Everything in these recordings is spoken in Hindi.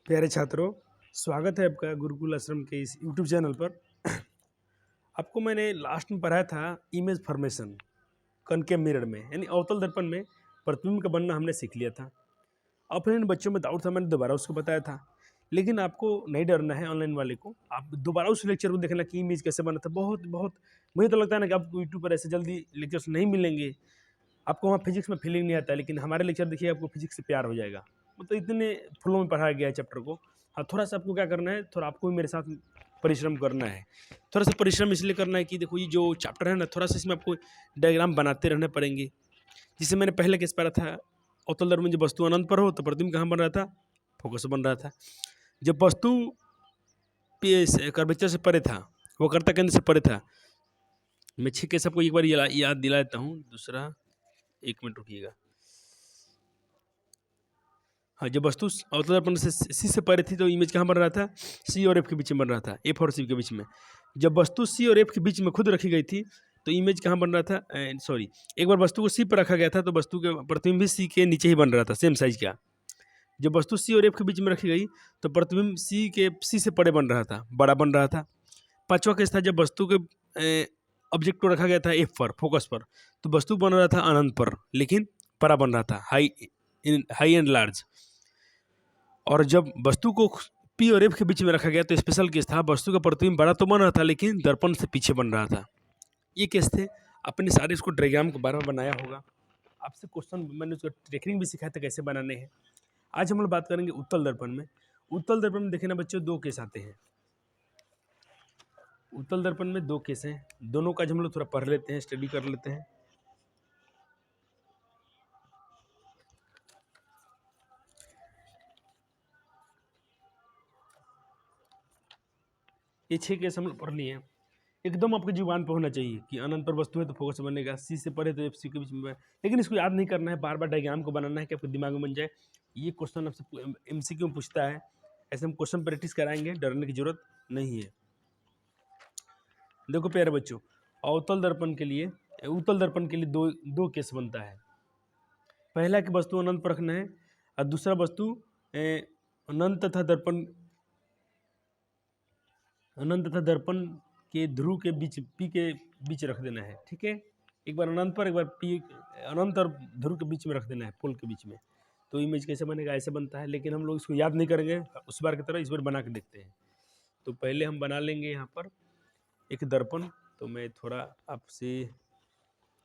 प्यारे छात्रों, स्वागत है आपका गुरुकुल आश्रम के इस यूट्यूब चैनल पर। आपको मैंने लास्ट में पढ़ाया था इमेज फॉर्मेशन कनकेव मिरर में, यानी अवतल दर्पण में प्रतिबिंब का बनना हमने सीख लिया था। अब फिर इन बच्चों में डाउट था, मैंने दोबारा उसको बताया था। लेकिन आपको नहीं डरना है, ऑनलाइन वाले को आप दोबारा उस लेक्चर को देखना कि इमेज कैसे बना था। बहुत बहुत मुझे तो लगता है ना कि आपको यूट्यूब पर ऐसे जल्दी लेक्चर्स नहीं मिलेंगे। आपको वहाँ फिजिक्स में फीलिंग नहीं आता है, लेकिन हमारे लेक्चर देखिए आपको फिजिक्स से प्यार हो जाएगा। मतलब इतने फ्लो में पढ़ाया गया है चैप्टर को। हाँ, थोड़ा सा आपको क्या करना है, थोड़ा आपको भी मेरे साथ परिश्रम करना है। थोड़ा सा परिश्रम इसलिए करना है कि देखो ये जो चैप्टर है ना, थोड़ा सा इसमें आपको डायग्राम बनाते रहने पड़ेंगे। जिससे मैंने पहले केस पढ़ा था, अवतल दर्पण में जब वस्तु अनंत पर हो तो प्रतिबिंब कहाँ बन रहा था, फोकस बन रहा था। जब वस्तु कर्वेचर से परे था, वक्रता केंद्र से परे था। मैं 6 केस आपको एक बार याद दिला देता हूँ। दूसरा, 1 मिनट रुकिएगा। हाँ, जब वस्तु अवतल दर्पण से सी से परे थी तो इमेज कहाँ बन रहा था, सी और एफ के बीच में बन रहा था, एफ और सी के बीच में। जब वस्तु सी और एफ के बीच में खुद रखी गई थी तो इमेज कहाँ बन रहा था, सॉरी, एक बार वस्तु को सी पर रखा गया था तो वस्तु के प्रतिबिंब भी सी के नीचे ही बन रहा था, सेम साइज का। जब वस्तु सी और एफ के बीच में रखी गई तो प्रतिबिंब सी से बड़े बन रहा था, बड़ा बन रहा था। पांचवा केस था जब वस्तु के ऑब्जेक्ट को रखा गया था एफ पर, फोकस पर, तो वस्तु बन रहा था अनंत पर, लेकिन बड़ा बन रहा था, हाई एंड लार्ज। और जब वस्तु को पी और एफ के बीच में रखा गया तो स्पेशल केस था, वस्तु का प्रतिबिंब बड़ा तो बन रहा था लेकिन दर्पण से पीछे बन रहा था। ये केस थे। अपने सारे इसको डायग्राम को बार बार बनाया होगा। आपसे क्वेश्चन मैंने उसका ट्रेकिंग भी सिखाया था कैसे बनाने हैं। आज हम लोग बात करेंगे उत्तल दर्पण में। उत्तल दर्पण में देखे ना बच्चों, 2 केस आते हैं। उत्तल दर्पण में 2 केस हैं, दोनों का आज हम लोग थोड़ा पढ़ लेते हैं, स्टडी कर लेते हैं। ये 6 केस हम लोग पढ़ लिए हैं। एकदम आपके जुबान पर होना चाहिए कि अनंत पर वस्तु है तो फोकस बनेगा, सी से परे तो एफ सी के बीच में। लेकिन इसको याद नहीं करना है, बार बार डायग्राम को बनाना है कि आपके दिमाग में बन जाए। ये क्वेश्चन आपसे एमसीक्यू में पूछता है, ऐसे हम क्वेश्चन प्रैक्टिस कराएंगे, डरने की जरूरत नहीं है। देखो प्यारे बच्चों, अवतल दर्पण के लिए, उत्तल दर्पण के लिए दो केस बनता है। पहला कि वस्तु अनंत पर रखना है, और दूसरा वस्तु अनंत तथा दर्पण के ध्रुव के बीच, पी के बीच रख देना है। ठीक है, एक बार अनंत पर, एक बार पी, अनंत और ध्रुव के बीच में रख देना है, पोल के बीच में। तो इमेज कैसे बनेगा, ऐसे बनता है। लेकिन हम लोग इसको याद नहीं करेंगे उस बार की तरह, इस बार बना के देखते हैं। तो पहले हम बना लेंगे यहाँ पर एक दर्पण। तो मैं थोड़ा आपसे,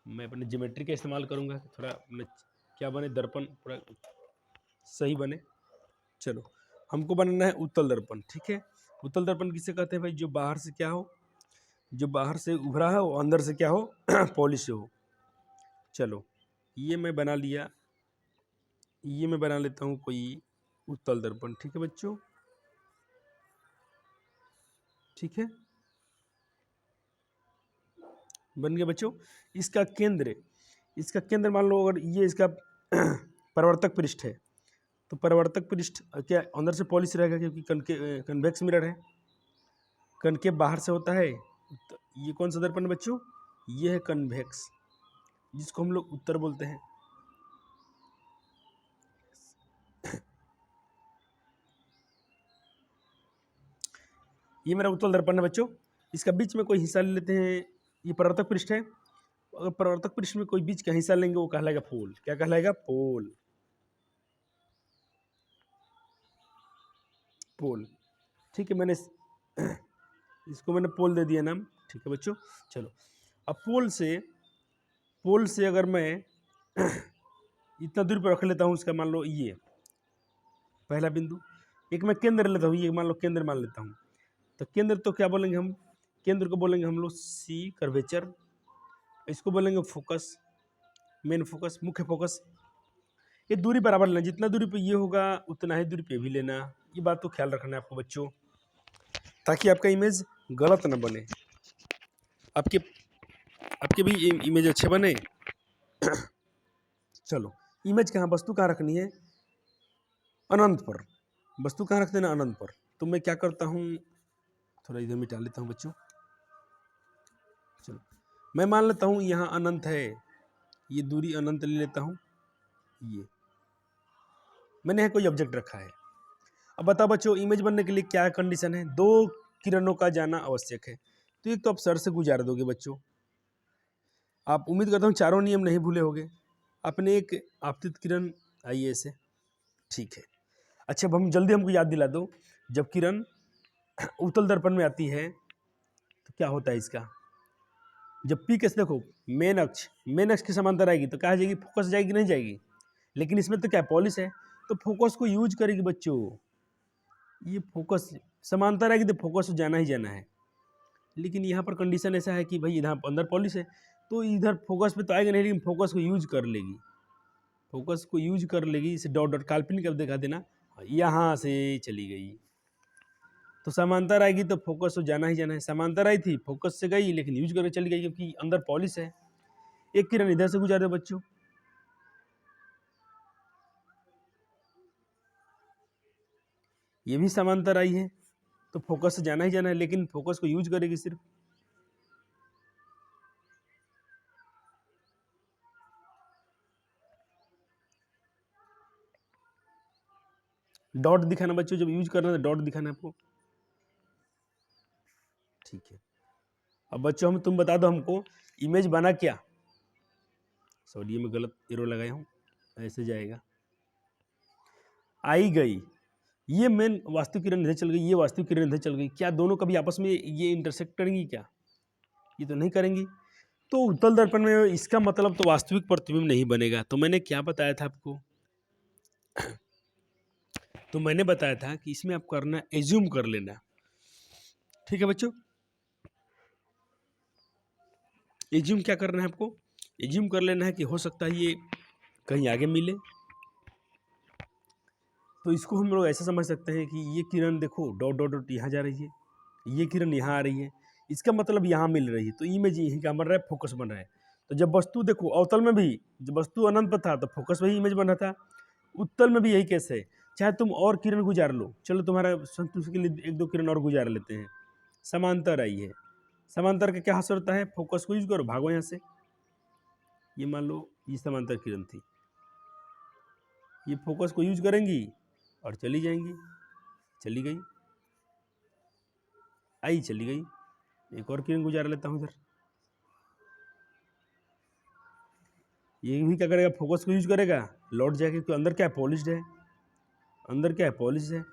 मैं अपने ज्योमेट्री का इस्तेमाल करूँगा, थोड़ा अपने क्या बने, दर्पण थोड़ा सही बने। चलो, हमको बनाना है उत्तल दर्पण। ठीक है, उत्तल दर्पण किसे कहते हैं भाई, जो बाहर से क्या हो, जो बाहर से उभरा है वो अंदर से क्या हो पॉलिश हो। चलो, ये मैं बना लिया, ये मैं बना लेता हूँ कोई उत्तल दर्पण। ठीक है बच्चों, ठीक है, बन गया बच्चों। इसका केंद्र मान लो, अगर ये इसका परिवर्तक पृष्ठ है तो परिवर्तक पृष्ठ क्या अंदर से पॉलिश रहेगा, क्योंकि कन्वेक्स मिरर है, कनकेव बाहर से होता है। तो ये कौन सा दर्पण है बच्चों, ये है कन्वेक्स, जिसको हम लोग उत्तर बोलते हैं। ये मेरा उत्तल दर्पण है बच्चों। इसका बीच में कोई हिस्सा ले लेते हैं, ये परिवर्तक पृष्ठ है। अगर परिवर्तक पृष्ठ में कोई बीच का हिस्सा लेंगे वो कहलाएगा पोल। क्या कहलाएगा, पोल, पोल। ठीक है, इसको मैंने पोल दे दिया नाम। ठीक है बच्चों, चलो अब पोल से अगर मैं इतना दूर पर रख लेता हूँ, इसका मान लो ये पहला बिंदु, एक मैं केंद्र लेता हूँ, ये मान लो केंद्र मान लेता हूँ। तो केंद्र तो क्या बोलेंगे हम, केंद्र को बोलेंगे हम लोग सी, कर्वेचर। इसको बोलेंगे फोकस, मेन फोकस, मुख्य फोकस। ये दूरी बराबर लेना, जितना दूरी पे ये होगा उतना ही दूरी पे भी लेना। ये बात तो ख्याल रखना है आपको बच्चों, ताकि आपका इमेज गलत ना बने, आपके भी इमेज अच्छे बने। चलो, इमेज कहाँ, वस्तु कहाँ रखनी है, अनंत पर। वस्तु कहाँ रख देना, अनंत पर। तो मैं क्या करता हूँ, थोड़ा इधर मिटा लेता हूँ बच्चों। चलो, मैं मान लेता हूँ यहाँ अनंत है, ये दूरी अनंत ले लेता हूँ। ये मैंने यहाँ कोई ऑब्जेक्ट रखा है। अब बताओ बच्चों, इमेज बनने के लिए क्या कंडीशन है? दो किरणों का जाना आवश्यक है। तो एक तो आप सर से गुजार दोगे बच्चों। आप उम्मीद करता हूँ चारों नियम नहीं भूले होगे। आपने एक आपतित किरण आई है ऐसे, ठीक है। अच्छा, अब हम जल्दी हमको याद दिला दो, जब किरण उत्तल दर्पण में आती है तो क्या होता है इसका? जब पी कैसे देखो, मेन अक्ष के समांतर आएगी तो कहा जाएगी फोकस जाएगी नहीं जाएगी, लेकिन इसमें तो क्या पॉलिश है तो फोकस को यूज करेगी बच्चों। ये फोकस समांतर आएगी तो फोकस तो जाना ही जाना है, लेकिन यहाँ पर कंडीशन ऐसा है कि भाई इधर अंदर पॉलिश है तो इधर फोकस पे तो आएगा नहीं, लेकिन फोकस को यूज कर लेगी। फोकस को यूज कर लेगी, इसे डॉट डॉट काल्पनिक अब दिखा देना, यहाँ से चली गई तो समांतर आएगी तो फोकस तो जाना ही जाना है। समांतर आई थी, फोकस से गई लेकिन यूज करके चली गई क्योंकि अंदर पॉलिश है। एक किरण इधर से गुजार दो बच्चों, ये भी समांतर आई है तो फोकस से जाना ही जाना है, लेकिन फोकस को यूज करेगी सिर्फ। डॉट दिखाना बच्चों, जब यूज करना है डॉट दिखाना है आपको, ठीक है। अब बच्चों तुम बता दो हमको इमेज बना क्या? सॉरी मैं गलत एरो लगाया हूँ, ऐसे जाएगा। आई गई, ये मेन वास्तविक किरण इधर चल गई, ये वास्तविक किरण इधर चल गई, क्या दोनों कभी आपस में ये इंटरसेक्ट करेंगी क्या? ये तो नहीं करेंगी। तो उत्तल दर्पण में इसका मतलब तो वास्तविक प्रतिबिंब नहीं बनेगा। तो मैंने क्या बताया था आपको? तो मैंने बताया था कि इसमें आप करना एज्यूम कर लेना, ठीक है बच्चों। एज्यूम क्या करना है आपको? एज्यूम कर लेना है कि हो सकता है ये कहीं आगे मिले, तो इसको हम लोग ऐसा समझ सकते हैं कि ये किरण देखो डॉट डॉट डॉट यहाँ जा रही है, ये किरण यहाँ आ रही है, इसका मतलब यहाँ मिल रही है, तो इमेज यहीं का बन रहा है, फोकस बन रहा है। तो जब वस्तु देखो अवतल में भी, जब वस्तु अनंत पर था तो फोकस वही इमेज बन रहा था, उत्तल में भी यही केस है। चाहे तुम और किरण गुजार लो, चलो तुम्हारा संतुष्टि के लिए एक दो किरण और गुजार लेते हैं, समांतर आई है, समांतर का क्या असर होता है? फोकस को यूज करो, भागो यहाँ से। ये मान लो ये समांतर किरण थी, ये फोकस को यूज करेंगी और चली जाएंगी, चली गई, आई चली गई। एक और किरण गुजार लेता हूँ इधर, ये भी क्या करेगा? फोकस को यूज करेगा, लौट जाएगा क्योंकि अंदर क्या है? पॉलिश्ड है, अंदर क्या है? पॉलिश है,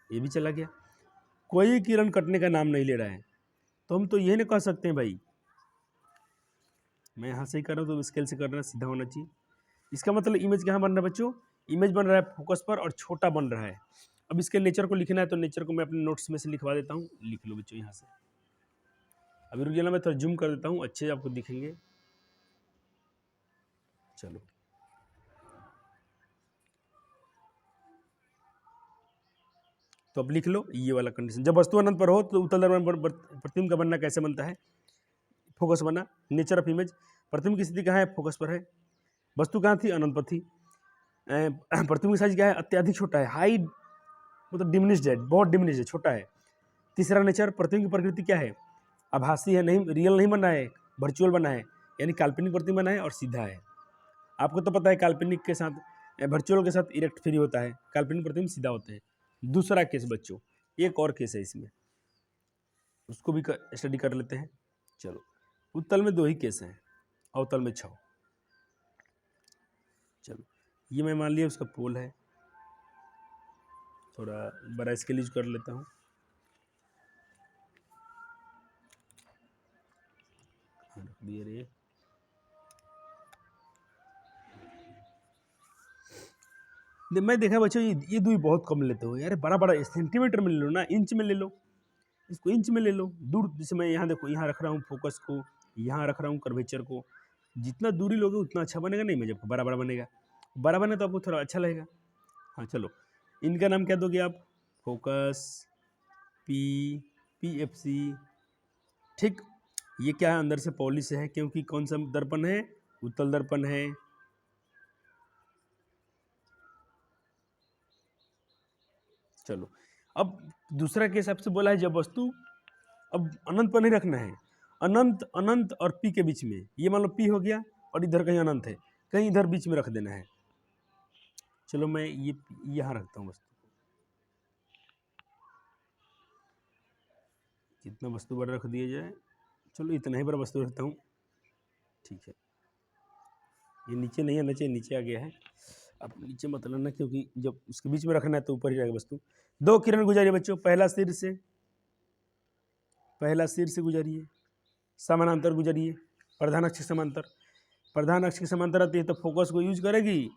ये भी चला गया। कोई किरण कटने का नाम नहीं ले रहा है, तो हम तो यही नहीं कह सकते हैं भाई, मैं यहाँ से ही कर रहा हूँ तो स्केल से करना सीधा होना चाहिए। इसका मतलब इमेज कहाँ बन रहा है बच्चों? इमेज बन रहा है फोकस पर और छोटा बन रहा है। अब इसके नेचर को लिखना है तो नेचर को मैं अपने नोट्स में से लिखवा देता हूँ, लिख लो बच्चों यहाँ से। अभी रुक जाना, मैं थोड़ा जूम कर देता हूँ, अच्छे आपको दिखेंगे। चलो तो अब लिख लो ये वाला कंडीशन, जब वस्तु अनंत पर हो तो उत्तल दर्पण पर प्रतिबिंब का बनना कैसे बनता है? फोकस बना, नेचर ऑफ इमेज, प्रतिबिंब की स्थिति कहाँ है? फोकस पर है। वस्तु कहाँ थी? अनंत पर थी। प्रतिबिंब की साइज क्या है? अत्यधिक छोटा है, हाई मतलब डिमिनिश्ड है, बहुत डिमिनिश्ड है, छोटा है। तीसरा नेचर, प्रतिबिंब की प्रकृति क्या है? आभासी है, नहीं रियल नहीं बना है, वर्चुअल बना है, यानी काल्पनिक प्रतिबिंब बना है और सीधा है। आपको तो पता है काल्पनिक के साथ वर्चुअल के साथ इरेक्ट फ्री होता है, काल्पनिक प्रतिबिंब सीधा होते हैं। दूसरा केस बच्चों, एक और केस है इसमें, उसको भी स्टडी कर लेते हैं। चलो, उत्तल में 2 ही केस हैं, अवतल में 6। चलो ये मैं मान लिया उसका पोल है, थोड़ा बड़ा स्केल यूज कर लेता हूँ। रख दिए रे, मैं देखा बच्चों ये दूरी बहुत कम लेते हो यार, बड़ा बड़ा सेंटीमीटर में ले लो ना, इंच में ले लो, इसको इंच में ले लो। दूर जैसे मैं यहाँ देखो, यहाँ रख रहा हूँ फोकस को, यहाँ रख रहा हूँ कर्वेचर को, जितना दूरी लोगे उतना अच्छा बनेगा। नहीं मैं जब बड़ा बड़ा बनेगा, बड़ा बने तो आपको थोड़ा अच्छा लगेगा। हाँ चलो, इनका नाम क्या दोगे आप? फोकस, PFC, ठीक। ये क्या है? अंदर से पॉलिश है, क्योंकि कौन सा दर्पण है? उत्तल दर्पण है। चलो अब दूसरा केस आपसे बोला है, जब वस्तु अब अनंत पर नहीं रखना है, अनंत अनंत और P के बीच में, ये मान लो P हो गया और इधर कहीं अनंत है, कहीं इधर बीच में रख देना है। चलो मैं ये यहाँ रखता हूँ वस्तु, कितना वस्तु बड़ा रख दिया जाए, चलो इतना ही बड़ा वस्तु रखता हूँ, ठीक है। ये नीचे नहीं आना चाहिए, नीचे आ गया है। अब नीचे मत लाना, क्योंकि जब उसके बीच में रखना है तो ऊपर ही रहेगा वस्तु। 2 किरण गुजारिए बच्चों, पहला सिर से गुजारिए, समानांतर गुजारिए, प्रधान अक्ष के समांतर। प्रधान अक्ष के समांतर आती है तो फोकस को यूज करेगी,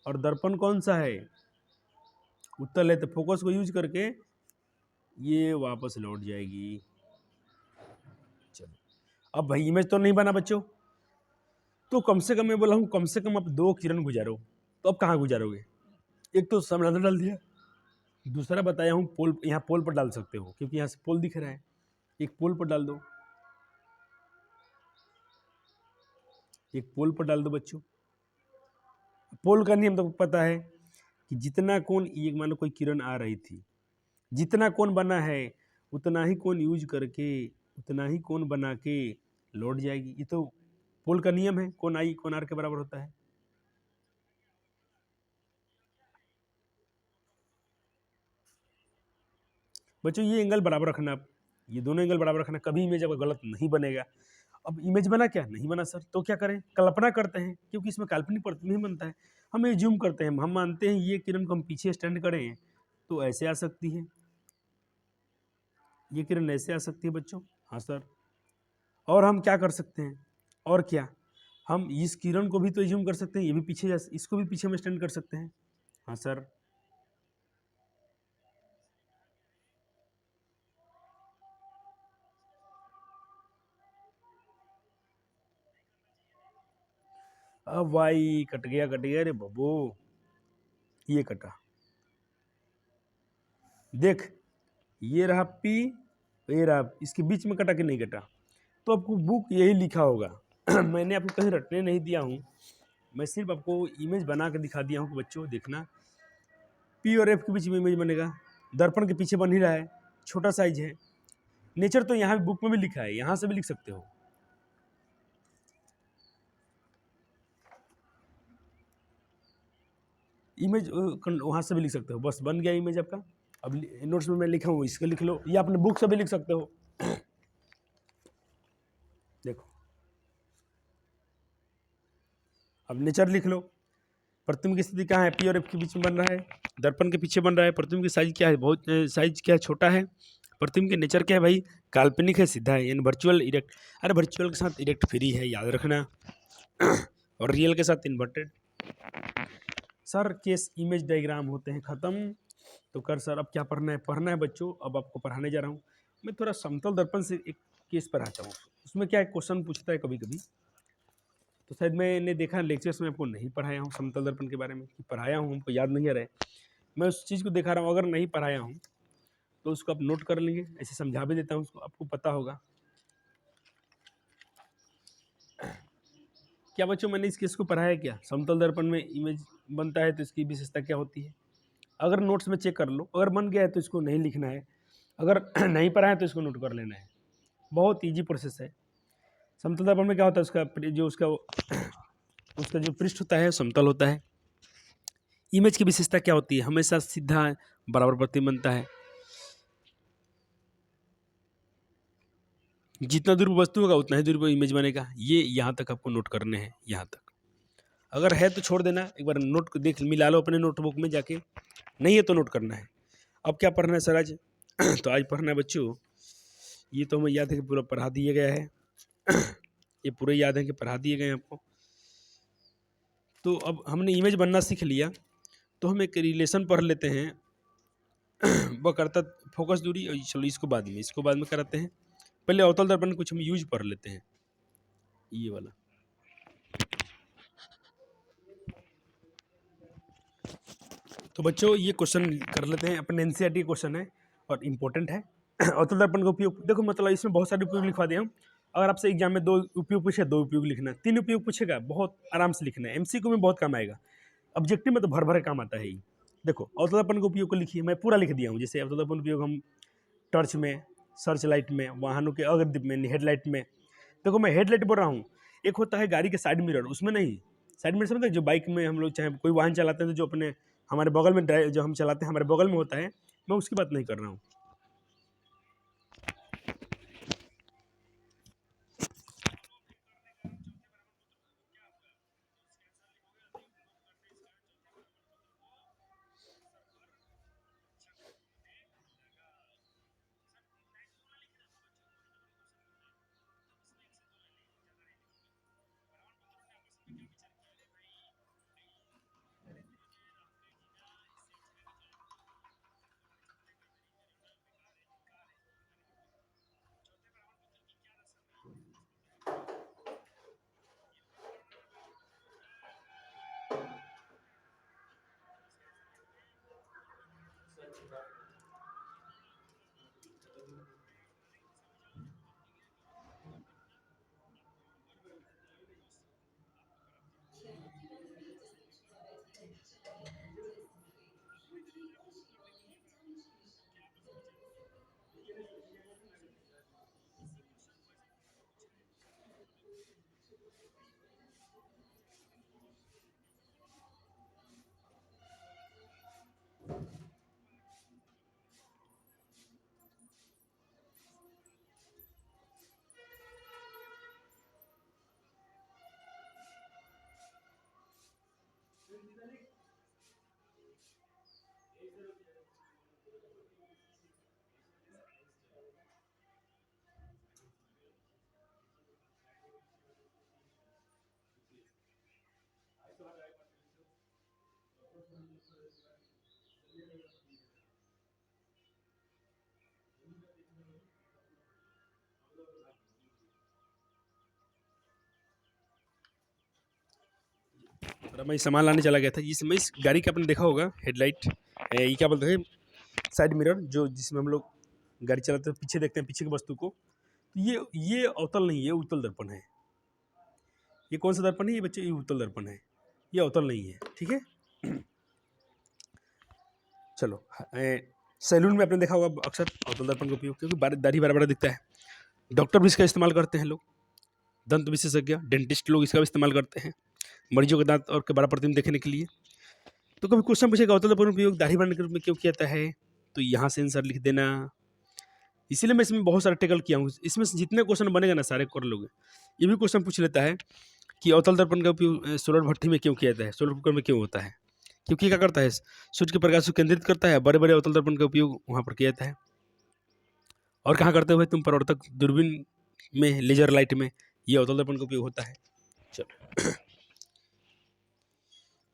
और दर्पण कौन सा है, उत्तल है, तो फोकस को यूज करके ये वापस लौट जाएगी। चलो अब भाई इमेज तो नहीं बना बच्चों, तो कम से कम मैं बोला हूँ कम से कम आप 2 किरण गुजारो। तो अब कहाँ गुजारोगे, एक तो समानांतर डाल दिया, दूसरा बताया हूँ पोल, यहाँ पोल पर डाल सकते हो क्योंकि यहाँ से पोल दिख रहा है, एक पोल पर डाल दो, एक पोल पर डाल दो बच्चों। पोल का नियम तो पता है कि जितना कोण, ये मानो कोई किरण आ रही थी, जितना कोण बना है उतना ही कोण यूज करके, उतना ही कोण बना के लौट जाएगी। ये तो पोल का नियम है, कोण आई कोण आर के बराबर होता है। बच्चों ये एंगल बराबर रखना, ये दोनों एंगल बराबर रखना, कभी इमेज आपका गलत नहीं बनेगा। अब इमेज बना क्या, नहीं बना सर, तो क्या करें, कल्पना करते हैं, क्योंकि इसमें काल्पनिक प्रतिबिंब ही बनता है। हम एज्यूम करते हैं, हम मानते हैं ये किरण को हम पीछे स्टैंड करें तो ऐसे आ सकती है, ये किरण ऐसे आ सकती है बच्चों। हाँ सर, और हम क्या कर सकते हैं, और क्या, हम इस किरण को भी तो एज्यूम कर सकते हैं, ये भी पीछे, इसको भी पीछे में स्टैंड कर सकते हैं। हाँ सर, अब भाई कट गया रे बबू, ये कटा, देख ये रहा P, ये रहा, इसके बीच में कटा कि नहीं कटा, तो आपको बुक यही लिखा होगा। मैंने आपको कहीं रटने नहीं दिया हूँ, मैं सिर्फ आपको इमेज बना के दिखा दिया हूँ कि बच्चों देखना, P और F के बीच में इमेज बनेगा, दर्पण के पीछे बन ही रहा है, छोटा साइज है। नेचर तो यहाँ बुक में भी लिखा है, यहाँ से भी लिख सकते हो। इमेज वहाँ से भी लिख सकते हो, बस बन गया इमेज आपका। अब नोट्स में मैं लिखा हूँ, इसको लिख लो, या अपने बुक से भी लिख सकते हो। देखो अब नेचर लिख लो, प्रतिबिंब की स्थिति कहाँ है, P और F के बीच में बन रहा है, दर्पण के पीछे बन रहा है, प्रतिबिंब की साइज क्या है, बहुत साइज क्या है, छोटा है। प्रतिबिंब के नेचर क्या है भाई, काल्पनिक है, सीधा है, यानी वर्चुअल इरेक्ट, अरे वर्चुअल के साथ इरेक्ट फ्री है, याद रखना। और रियल के साथ inverted. Sir case image diagram होते हैं खत्म, तो कर सर अब क्या पढ़ना है बच्चों, अब आपको पढ़ाने जा रहा हूँ। मैं थोड़ा समतल दर्पण से एक केस पर आता हूँ, उसमें क्या है, क्वेश्चन पूछता है कभी कभी, तो शायद मैंने देखा लेक्चर्स में आपको नहीं पढ़ाया हूँ समतल दर्पण के बारे में, कि पढ़ाया हूँ हमको याद नहीं आ रहा है, मैं उस चीज़ को दिखा रहा हूँ। अगर नहीं पढ़ाया हूँ तो उसको आप नोट कर लेंगे, ऐसे समझा भी देता हूँ उसको, आपको पता होगा। क्या बच्चों मैंने इस केस को पढ़ाया क्या, समतल दर्पण में इमेज बनता है तो इसकी विशेषता क्या होती है। अगर नोट्स में चेक कर लो, अगर बन गया है तो इसको नहीं लिखना है, अगर नहीं पढ़ा है तो इसको नोट कर लेना है, बहुत ईजी प्रोसेस है। समतल दर्पण में क्या होता है, उसका जो पृष्ठ होता है समतल होता है। इमेज की विशेषता क्या होती है, हमेशा सीधा बराबर प्रतिबिंब बनता है, जितना दूर वस्तु होगा उतना ही दूर पर इमेज बनेगा। ये यहाँ तक आपको नोट करने हैं, यहाँ तक। अगर है तो छोड़ देना, एक बार नोट को देख मिला लो अपने नोटबुक में जाके, नहीं है तो नोट करना है। अब क्या पढ़ना है सर आज? तो आज पढ़ना है बच्चों, ये तो हमें याद है कि पूरा पढ़ा दिया गया है। ये पूरे याद है कि पढ़ा दिए गए हैं आपको। तो अब हमने इमेज बनना सीख लिया, तो हम एक रिलेशन पढ़ लेते हैं। वह करता फोकस दूरी, चलो इसको बाद में कराते हैं। पहले अवतल दर्पण कुछ हम यूज पढ़ लेते हैं, ये वाला। तो बच्चों ये क्वेश्चन कर लेते हैं, अपने एनसीईआरटी क्वेश्चन है और इम्पोर्टेंट है। अवतल दर्पण का उपयोग देखो, मतलब इसमें बहुत सारे उपयोग लिखवा दिए हम। अगर आपसे एग्जाम में 2 उपयोग पूछे, 2 उपयोग लिखना, 3 उपयोग पूछेगा, बहुत आराम से लिखना है, एमसीक्यू में बहुत काम आएगा, ऑब्जेक्टिव में तो भर भर काम आता है ही। देखो अवतल दर्पण का उपयोग को लिखिए, मैं पूरा लिख दिया हूँ। जैसे अवतल दर्पण उपयोग हम टॉर्च में, सर्च लाइट में, वाहनों के अग्रदीप में, हेडलाइट में। देखो मैं हेडलाइट बोल रहा हूँ, एक होता है गाड़ी के साइड मिरर, उसमें नहीं, साइड मिरर समझते, जो बाइक में हम लोग चाहे कोई वाहन चलाते हैं तो जो अपने हमारे बगल में जो हम चलाते हैं हमारे बगल में होता है, मैं उसकी बात नहीं कर रहा हूँ। थोड़ा मैं सामान लाने चला गया था। मैं इस गाड़ी का आपने देखा होगा हेडलाइट, ये क्या बोलते हैं, साइड मिरर, जो जिसमें हम लोग गाड़ी चलाते हैं पीछे देखते हैं पीछे की वस्तु को। तो ये अवतल नहीं है, ये उत्तल दर्पण है। ये कौन सा दर्पण है ये बच्चे? ये उत्तल दर्पण है, ये अवतल नहीं है, ठीक है। चलो, सैलून में आपने देखा होगा अक्सर अवतल दर्पण का उपयोग, क्योंकि दाढ़ी बड़ा बड़ा दिखता है। डॉक्टर भी इसका इस्तेमाल करते हैं लोग, दंत विशेषज्ञ डेंटिस्ट लोग इसका भी इस्तेमाल करते हैं मरीजों के दांत और के बड़ा प्रतिबिंब देखने के लिए। तो कभी क्वेश्चन पूछेगा अवतल दर्पण उपयोग दाढ़ी बढ़ाने के रूप में क्यों किया जाता है, तो यहाँ से आंसर लिख देना। इसीलिए मैं इसमें बहुत सारा टेकल किया हूँ, इसमें से जितने क्वेश्चन बनेगा ना सारे कर लोगे। ये भी क्वेश्चन पूछ लेता है कि अवतल दर्पण का उपयोग सोलर भट्ठी में क्यों किया जाता है, सोलर कुकर में क्यों होता है, क्योंकि क्या करता है सूर्य के प्रकाश को केंद्रित करता है। बड़े बड़े अवतल दर्पण का उपयोग वहाँ पर किया जाता है। और कहाँ करते हुए तुम परावर्तक दूरबीन में, लेजर लाइट में ये अवतल दर्पण का उपयोग होता है। चलो,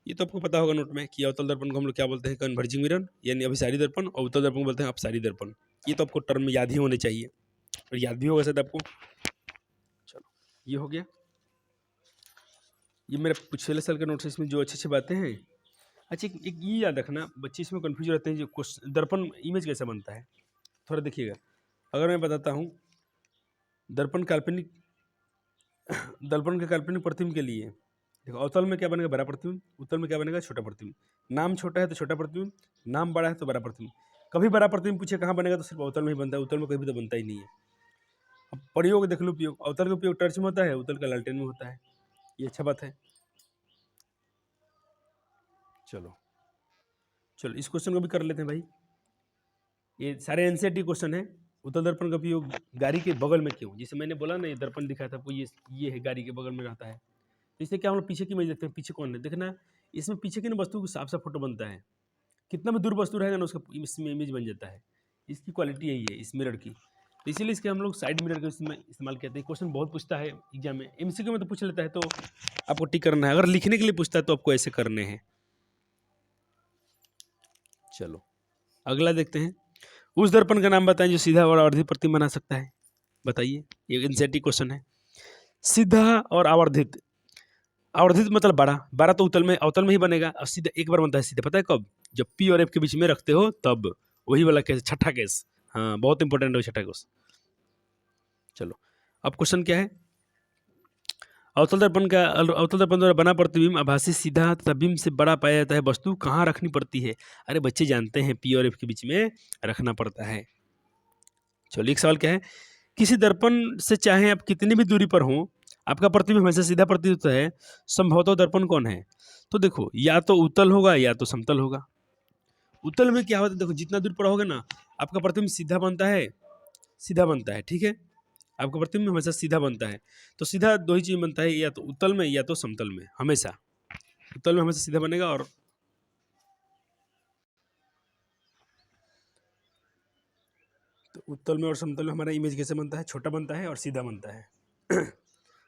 ये तो आपको पता होगा नोट में कि अवतल दर्पण को हम लोग क्या बोलते हैं, कन्वर्जिंग मिरर यानी अभिसारी दर्पण, और उत्तल दर्पण को बोलते हैं अपसारी दर्पण। ये तो आपको टर्म में याद ही होने चाहिए, और याद भी होगा शायद आपको। चलो, ये हो गया। ये मेरे पिछले साल के नोट्स है, इसमें जो अच्छी अच्छी बातें हैं। अच्छा, एक ये याद रखना, बच्चे इसमें कन्फ्यूज रहते हैं, जो दर्पण इमेज कैसे बनता है, थोड़ा देखिएगा। अगर मैं बताता हूँ दर्पण काल्पनिक दर्पण के काल्पनिक प्रतिबिंब के लिए, देखो अवतल में क्या बनेगा, बड़ा प्रतिबिंब, उत्तल में क्या बनेगा, छोटा प्रतिबिंब। नाम छोटा है तो छोटा प्रतिबिंब, नाम बड़ा है तो बड़ा प्रतिबिंब। कभी बड़ा प्रतिबिंब पूछे कहाँ बनेगा, तो सिर्फ अवतल में ही बनता है, उत्तल में कभी तो बनता ही नहीं है। अब प्रयोग देख लो, उपयोग अवतल का उपयोग टर्च में होता है, उत्तल का लालटेन में होता है। ये अच्छा बात है। चलो चलो, इस क्वेश्चन को भी कर लेते हैं भाई। ये सारे एनसीईआरटी क्वेश्चन है। उत्तल दर्पण का उपयोग गाड़ी के बगल में क्यों, जैसे मैंने बोला ना, ये दर्पण दिखाया था आपको, ये है गाड़ी के बगल में रहता है। इससे क्या हम लोग पीछे की इमेज देखते हैं, पीछे कौन है, देखना इसमें पीछे की ना वस्तु को साफ साफ फोटो बनता है। कितना भी दूर वस्तु रहेगा ना, उसका इसमें इमेज बन जाता है। इसकी क्वालिटी यही है इस मिरर की, तो इसीलिए इसके हम लोग साइड मिरर का इसमें इस्तेमाल करते हैं। क्वेश्चन बहुत पूछता है एग्जाम में, एमसीक्यू में तो पूछ लेता है, तो आपको टिक करना है। अगर लिखने के लिए पूछता है तो आपको ऐसे करने हैं। चलो, अगला देखते हैं। उस दर्पण का नाम बताएं जो सीधा और आवर्धित प्रतिबिंब बना सकता है, बताइए। ये एनसीईआरटी क्वेश्चन है। सीधा और आवर्धित, आवर्धित मतलब बड़ा, बड़ा तो उत्तल में अवतल में ही बनेगा, और सीधा एक बार बनता है सीधा, पता है कब, जब पी और एफ के बीच में रखते हो तब। वही वाला केस, छठा केस, हाँ बहुत इंपॉर्टेंट है छठा केस। चलो, अब क्वेश्चन क्या है, अवतल दर्पण द्वारा बना प्रतिबिंब आभासी सीधा तथा बिंब से बड़ा पाया जाता है, वस्तु कहाँ रखनी पड़ती है। अरे बच्चे जानते हैं पी और एफ के बीच में रखना पड़ता है। चलिए, एक सवाल क्या है, किसी दर्पण से चाहे आप कितनी भी दूरी पर हो, आपका प्रतिबिंब हमेशा सीधा प्रतीत होता है, संभवतः दर्पण कौन है। तो देखो, या तो उत्तल होगा या तो समतल होगा। उत्तल में क्या होता है, देखो जितना दूर पर होगा ना, आपका प्रतिबिंब सीधा बनता है, सीधा बनता है, ठीक है। आपका प्रतिबिंब हमेशा सीधा बनता है, तो सीधा दो ही चीज बनता है, या तो उत्तल में या तो समतल में। हमेशा उत्तल में हमेशा सीधा बनेगा, और तो उत्तल में और समतल में हमारा इमेज कैसे बनता है, छोटा बनता है और सीधा बनता है।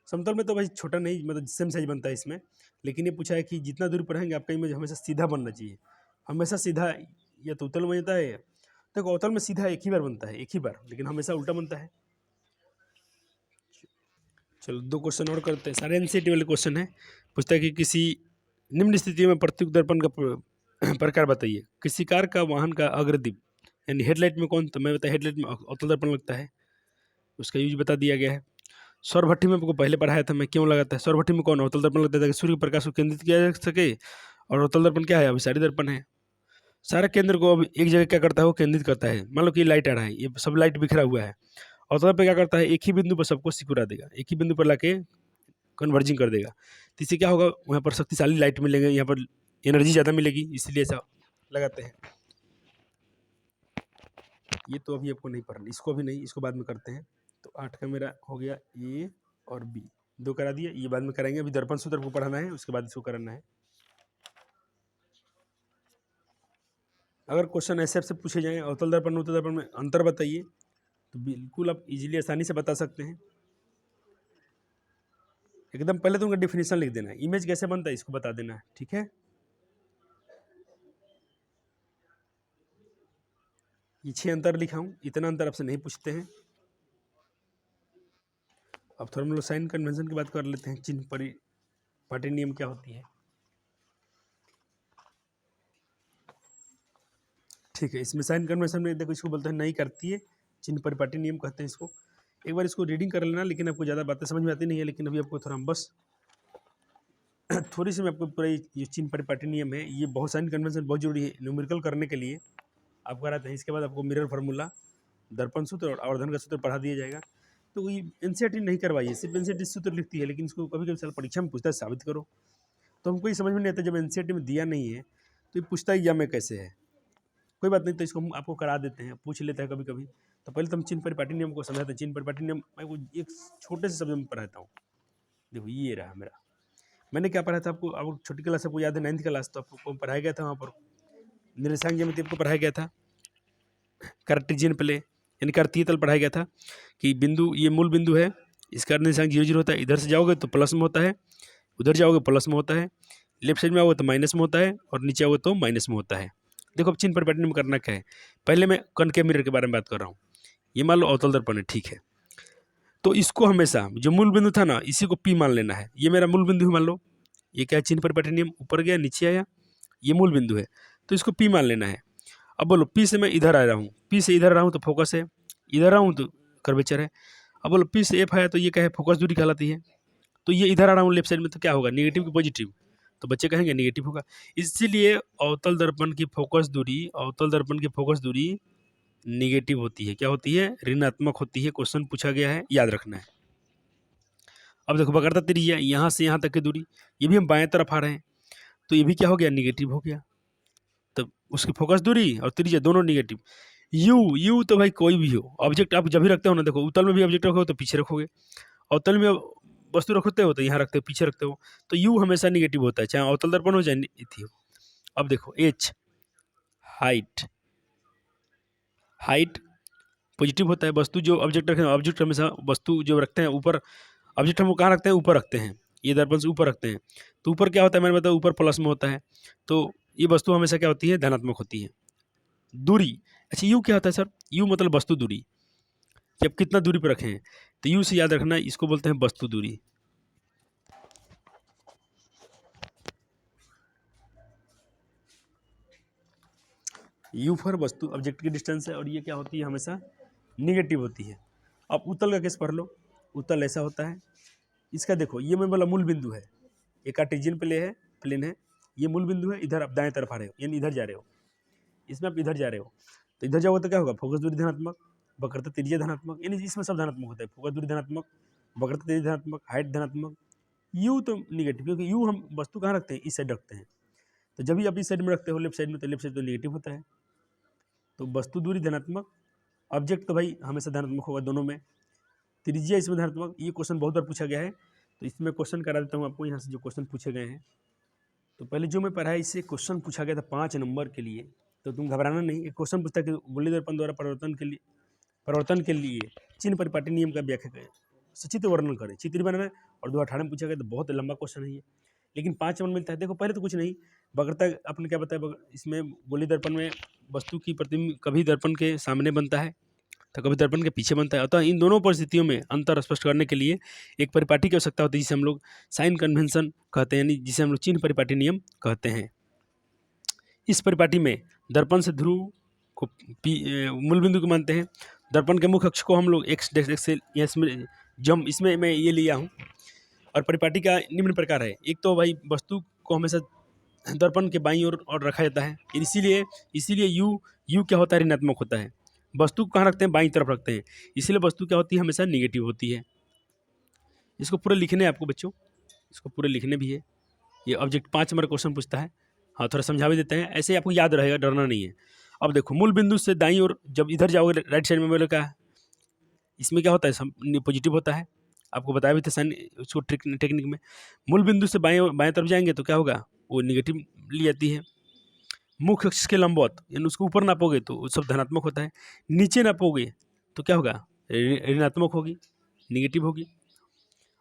समतल में तो भाई छोटा नहीं, मतलब सेम साइज बनता है इसमें। लेकिन ये पूछा है कि जितना दूर पर रहेंगे आपका इमेज हमेशा सीधा बनना चाहिए, हमेशा सीधा। या तो उत्तल में बनता है, देखो अवतल में सीधा एक ही बार बनता है, एक ही बार, लेकिन हमेशा उल्टा बनता है। चलो, दो क्वेश्चन और करते हैं, सारे एनसीईआरटी वाले क्वेश्चन है। पूछता है कि किसी निम्न स्थितियों में प्रत्युत दर्पण का प्रकार बताइए। किसी कार का वाहन का अग्रदीप यानी हेडलाइट में कौन, तो मैं बताया हेडलाइट में अवतल दर्पण लगता है, उसका यूज बता दिया गया है। सौर भट्टी में आपको पहले पढ़ाया था मैं, क्यों लगाता है। सौर भट्टी में कौन अवतल दर्पण लगता है, ताकि सूर्य के प्रकाश को केंद्रित किया जा सके। और अवतल दर्पण क्या है, अभिसारी दर्पण है। सारे केंद्र को अब एक जगह क्या करता है, वो केंद्रित करता है। मान लो कि लाइट आ रहा है, ये सब लाइट बिखरा हुआ है, अवतल पे क्या करता है, एक ही बिंदु पर सबको सिकुड़ा देगा, एक ही बिंदु पर लाके कन्वर्जिंग कर देगा। तो इससे क्या होगा, वहाँ पर शक्तिशाली लाइट मिलेंगे, यहाँ पर एनर्जी ज़्यादा मिलेगी, इसलिए ऐसा लगाते हैं। ये तो अभी आपको नहीं पढ़ना, इसको अभी नहीं, इसको बाद में करते हैं। तो 8 का मेरा हो गया ए और बी, दो करा दिया, ये बाद में कराएंगे। अभी दर्पण सूत्र को पढ़ाना है, उसके बाद इसको कराना है। अगर क्वेश्चन ऐसे से पूछे जाएँ अवतल दर्पण उत्तल दर्पण में अंतर बताइए, तो बिल्कुल आप इजीली आसानी से बता सकते हैं। एकदम पहले तो उनका डिफिनेशन लिख देना है, इमेज कैसे बनता है इसको बता देना है, ठीक है। ये 6 अंतर लिखा हूँ, इतना अंतर आपसे नहीं पूछते हैं। अब थोड़ा हम लोग साइन कन्वेंशन की बात कर लेते हैं, चिन्ह पार्टी नियम क्या होती है। ठीक है, इसमें साइन कन्वेंशन में देखो इसको बोलते हैं नहीं करती है, चिन्ह परिपाटी नियम कहते हैं इसको। एक बार इसको रीडिंग कर लेना, लेकिन आपको ज़्यादा बातें समझ में आती नहीं है, लेकिन अभी आपको थोड़ा हम बस थोड़ी सी मैं आपको पूरा ये चिन्ह परिपाटी नियम है, ये बहुत साइन कन्वेंशन बहुत जरूरी है न्यूमेरिकल करने के लिए आपको कराते हैं। इसके बाद आपको मिरर फार्मूला, दर्पण सूत्र और आवर्धन का सूत्र पढ़ा दिया जाएगा। तो ये एनसीईआरटी नहीं करवाइए, सिर्फ एनसीईआरटी सूत्र लिखती है, लेकिन इसको कभी कभी साल परीक्षा में पूछता है साबित करो, तो हमको ये समझ में नहीं आता जब एनसीईआरटी में दिया नहीं है तो ये पूछता ही या में कैसे है। कोई बात नहीं, तो इसको हम आपको करा देते हैं, पूछ लेते हैं कभी कभी। तो पहले तो हम चिन्ह परिपाटी नियम को समझाते हैं। चिन्ह परिपाटी नियम मैं को एक छोटे से शब्द में पढ़ाता हूँ। देखो ये रहा मेरा, मैंने क्या पढ़ा था आपको छोटी क्लास आपको याद है, 9th क्लास, तो आपको पढ़ाया गया था वहाँ पर निर्देशांक ज्यामिति आपको पढ़ाया गया था, कार्टेशियन प्ले यानी कार्तीय तल पढ़ाया गया था कि बिंदु, ये मूल बिंदु है, इसका निर्देशांक 0 0 होता है, इधर से जाओगे तो प्लस में होता है, उधर जाओगे प्लस में होता है, लेफ्ट साइड में आओगे तो माइनस में होता है, और नीचे आओगे तो माइनस में होता है। देखो अब चिन्ह परिपाटी में करना क्या है, पहले मैं कॉनकेव मिरर के बारे में बात कर रहा हूँ। ये मान लो अवतल दर्पण है, ठीक है, तो इसको हमेशा जो मूल बिंदु था ना, इसी को P मान लेना है। ये मेरा मूल बिंदु है, मान लो ये क्या है, चिन्ह परिपाटी नियम, ऊपर गया नीचे आया, ये मूल बिंदु है, तो इसको P मान लेना है। अब बोलो P से मैं इधर आ रहा हूँ, P से इधर आ रहा हूँ तो फोकस है, इधर आ हूँ तो कर्वेचर है। अब बोलो P से F आया तो ये क्या है, फोकस दूरी कहलाती है। तो ये इधर आ रहा हूँ लेफ्ट साइड में, तो क्या होगा, निगेटिव की पॉजिटिव, तो बच्चे कहेंगे निगेटिव होगा। इसीलिए अवतल दर्पण की फोकस दूरी, अवतल दर्पण की फोकस दूरी निगेटिव होती है। क्या होती है, ऋणात्मक होती है। क्वेश्चन पूछा गया है, याद रखना है। अब देखो वक्रता त्रिज्या यहाँ से यहाँ तक की दूरी, ये भी हम बाएं तरफ आ रहे हैं, तो ये भी क्या हो गया, निगेटिव हो गया। तब उसकी फोकस दूरी और त्रिज्या दोनों निगेटिव। यू तो भाई कोई भी हो ऑब्जेक्ट आप जब भी रखते हो ना, देखो उत्तल में भी ऑब्जेक्ट रखोगे तो पीछे रखोगे, अवतल में वस्तु रखते हो तो यहाँ रखते हो, पीछे रखते हो, तो यू हमेशा निगेटिव होता है, चाहे अवतल दर्पण हो चाहे इथी हो। अब देखो एच, हाइट पॉजिटिव होता है। वस्तु जो ऑब्जेक्ट रखें, ऑब्जेक्ट हमेशा वस्तु जो रखते हैं ऊपर, ऑब्जेक्ट हम कहाँ रखते हैं, ऊपर रखते हैं, ये दर्पण से ऊपर रखते हैं, तो ऊपर क्या होता है, मैंने बताया ऊपर प्लस में होता है, तो ये वस्तु हमेशा क्या होती है, धनात्मक होती है। दूरी, अच्छा यू क्या होता है सर, यू मतलब वस्तु दूरी, कि आप कितना दूरी पर रखें, तो यू से याद रखना, इसको बोलते हैं वस्तु दूरी। यू फॉर वस्तु, ऑब्जेक्ट की डिस्टेंस है, और ये क्या होती है, हमेशा निगेटिव होती है। अब उत्तल का केस पढ़ लो, उत्तल ऐसा होता है, इसका देखो ये मैं बोला मूल बिंदु है, ये कार्टेशियन प्लेन है, ये मूल बिंदु है, इधर आप दाएं तरफ आ रहे हो, यानी इधर जा रहे हो, इसमें आप इधर जा रहे हो, तो इधर जाओगे तो क्या होगा, फोकस दूरी धनात्मक, वक्रता त्रिज्या धनात्मक, यानी इसमें सब धनात्मक होता है, फोकस दूरी धनात्मक, वक्रता त्रिज्या धनात्मक, हाइट धनात्मक, यू तो निगेटिव, क्योंकि यू हम वस्तु कहाँ रखते हैं, इस साइड रखते हैं, तो जब भी आप इस साइड में रखते हो लेफ्ट साइड में, तो लेफ्ट साइड तो निगेटिव होता है। तो वस्तु दूरी धनात्मक, ऑब्जेक्ट तो भाई हमेशा धनात्मक होगा दोनों में, त्रिज्या इसमें धनात्मक। ये क्वेश्चन बहुत बार पूछा गया है, तो इसमें क्वेश्चन करा देता हूँ आपको, यहाँ से जो क्वेश्चन पूछे गए हैं। तो पहले जो मैं पढ़ा है, इससे क्वेश्चन पूछा गया था 5 नंबर के लिए, तो तुम घबराना नहीं। एक क्वेश्चन पूछता है कि गोलीय दर्पण द्वारा परिवर्तन के लिए चिन्ह परिपाटी नियम का व्याख्या करें, सचित्र वर्णन करें, चित्र बनाना है। और 2018 में पूछा गया, तो बहुत लंबा क्वेश्चन है ये, लेकिन 5 नंबर मिलता है। देखो पहले तो कुछ नहीं, वक्रता आपने क्या बताया, इसमें गोलीय दर्पण में वस्तु की प्रतिबिंब कभी दर्पण के सामने बनता है तो कभी दर्पण के पीछे बनता है। अतः इन दोनों परिस्थितियों में अंतर स्पष्ट करने के लिए एक परिपाटी की आवश्यकता होती है, जिसे हम लोग साइन कन्वेंशन कहते हैं, यानी जिसे हम लोग चिन्ह परिपाटी नियम कहते हैं। इस परिपाटी में दर्पण से ध्रुव को मूल बिंदु को मानते हैं। दर्पण के मुख्य अक्ष को हम लोग एक्स से इसमें मैं ये लिया हूँ। और परिपाटी का निम्न प्रकार है, एक तो भाई वस्तु को हमेशा दर्पण के बाईं ओर रखा जाता है, इसीलिए यू क्या होता है, ऋणात्मक होता है। वस्तु को कहाँ रखते हैं, बाईं तरफ रखते हैं, इसीलिए वस्तु क्या होती है, हमेशा निगेटिव होती है। इसको पूरे लिखने हैं आपको बच्चों, इसको पूरे लिखने भी है। ये ऑब्जेक्ट 5 नंबर क्वेश्चन पूछता है। हाँ थोड़ा समझा भी देते हैं, ऐसे आपको याद रहेगा, डरना नहीं है। अब देखो मूल बिंदु से दाईं ओर जब इधर जाओगे राइट साइड में, बोले क्या इसमें क्या होता है, पॉजिटिव होता है। आपको बताया भी था साइन उसको टेक्निक में। मूल बिंदु से बाएं तरफ जाएंगे तो क्या होगा, वो निगेटिव ली जाती है। मुख्य अक्ष के लंबवत, यानी उसको ऊपर नापोगे तो सब धनात्मक होता है, नीचे नापोगे तो क्या होगा, ऋणात्मक होगी, निगेटिव होगी।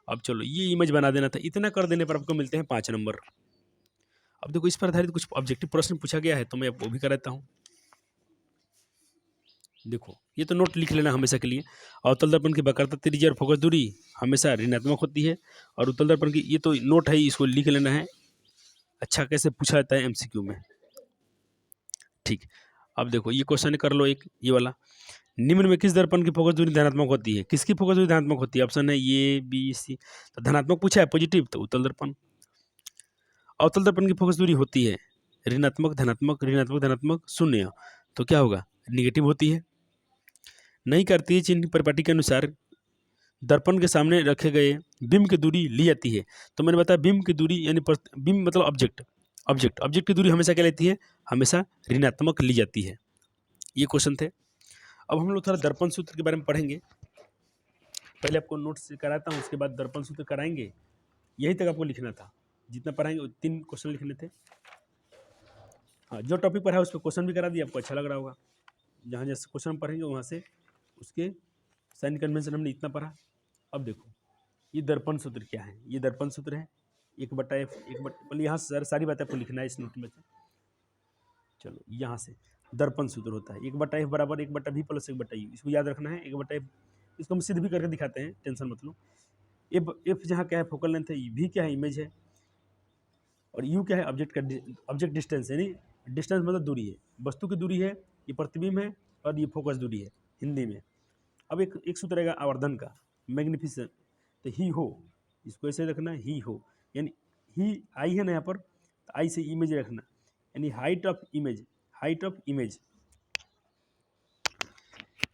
अब चलो ये इमेज बना देना था, इतना कर देने पर आपको मिलते हैं 5 नंबर। अब देखो इस पर आधारित कुछ ऑब्जेक्टिव प्रश्न पूछा गया है, तो मैं वो भी कराता हूँ। देखो ये तो नोट लिख लेना हमेशा के लिए। अवतल दर्पण की वक्रता त्रिज्या और फोकस दूरी हमेशा ऋणात्मक होती है, और उत्तल दर्पण की, ये तो नोट है, इसको लिख लेना है। अच्छा कैसे पूछा जाता है एमसीक्यू में, ठीक। अब देखो ये क्वेश्चन कर लो एक ये वाला, निम्न में किस दर्पण की फोकस दूरी धनात्मक होती है? किसकी फोकस दूरी धनात्मक होती है? ऑप्शन है ए बी सी। तो धनात्मक पूछा है, पॉजिटिव, तो उत्तल दर्पण। अवतल दर्पण की फोकस दूरी होती है ऋणात्मक धनात्मक ऋणात्मक धनात्मक शून्य, तो क्या होगा? निगेटिव होती है। नहीं करती है चिन्ह परिपाटी के अनुसार दर्पण के सामने रखे गए बिंब की दूरी ली जाती है। तो मैंने बताया बिंब की दूरी यानी बिंब मतलब ऑब्जेक्ट की दूरी हमेशा क्या लेती है? हमेशा ऋणात्मक ली जाती है। ये क्वेश्चन थे। अब हम लोग थोड़ा दर्पण सूत्र के बारे में पढ़ेंगे। पहले आपको नोट्स कराता हूँ, उसके बाद दर्पण सूत्र कराएंगे। यही तक आपको लिखना था, जितना पढ़ाएंगे 3 क्वेश्चन लिखने थे। हाँ, जो टॉपिक पढ़ा है उस पर क्वेश्चन भी करा दिया, आपको अच्छा लग रहा होगा। जहाँ जैसे क्वेश्चन पढ़ेंगे वहाँ से उसके साइन कन्वेंशन हमने इतना पढ़ा। अब देखो ये दर्पण सूत्र क्या है? ये दर्पण सूत्र है 1/f, पहले यहाँ से सारी बातें आपको लिखना है इस नोट में से। चलो यहाँ से दर्पण सूत्र होता है 1/f बराबर 1/v प्लस 1/u। इसको याद रखना है 1/f। इसको हम सिद्ध भी करके दिखाते हैं, टेंशन मत लो। एफ जहाँ क्या है फोकल लेंथ है, v क्या है इमेज है, और u क्या है ऑब्जेक्ट डिस्टेंस, यानी डिस्टेंस मतलब दूरी है, वस्तु की दूरी है, ये प्रतिबिंब है और ये फोकस दूरी है हिंदी में। अब एक सूत्र रहेगा आवर्धन का, मैग्निफिसेंट। तो ही हो, इसको ऐसे रखना है ही हो, यानी ही आई है ना यहाँ पर, तो आई से इमेज रखना, यानी हाइट ऑफ इमेज।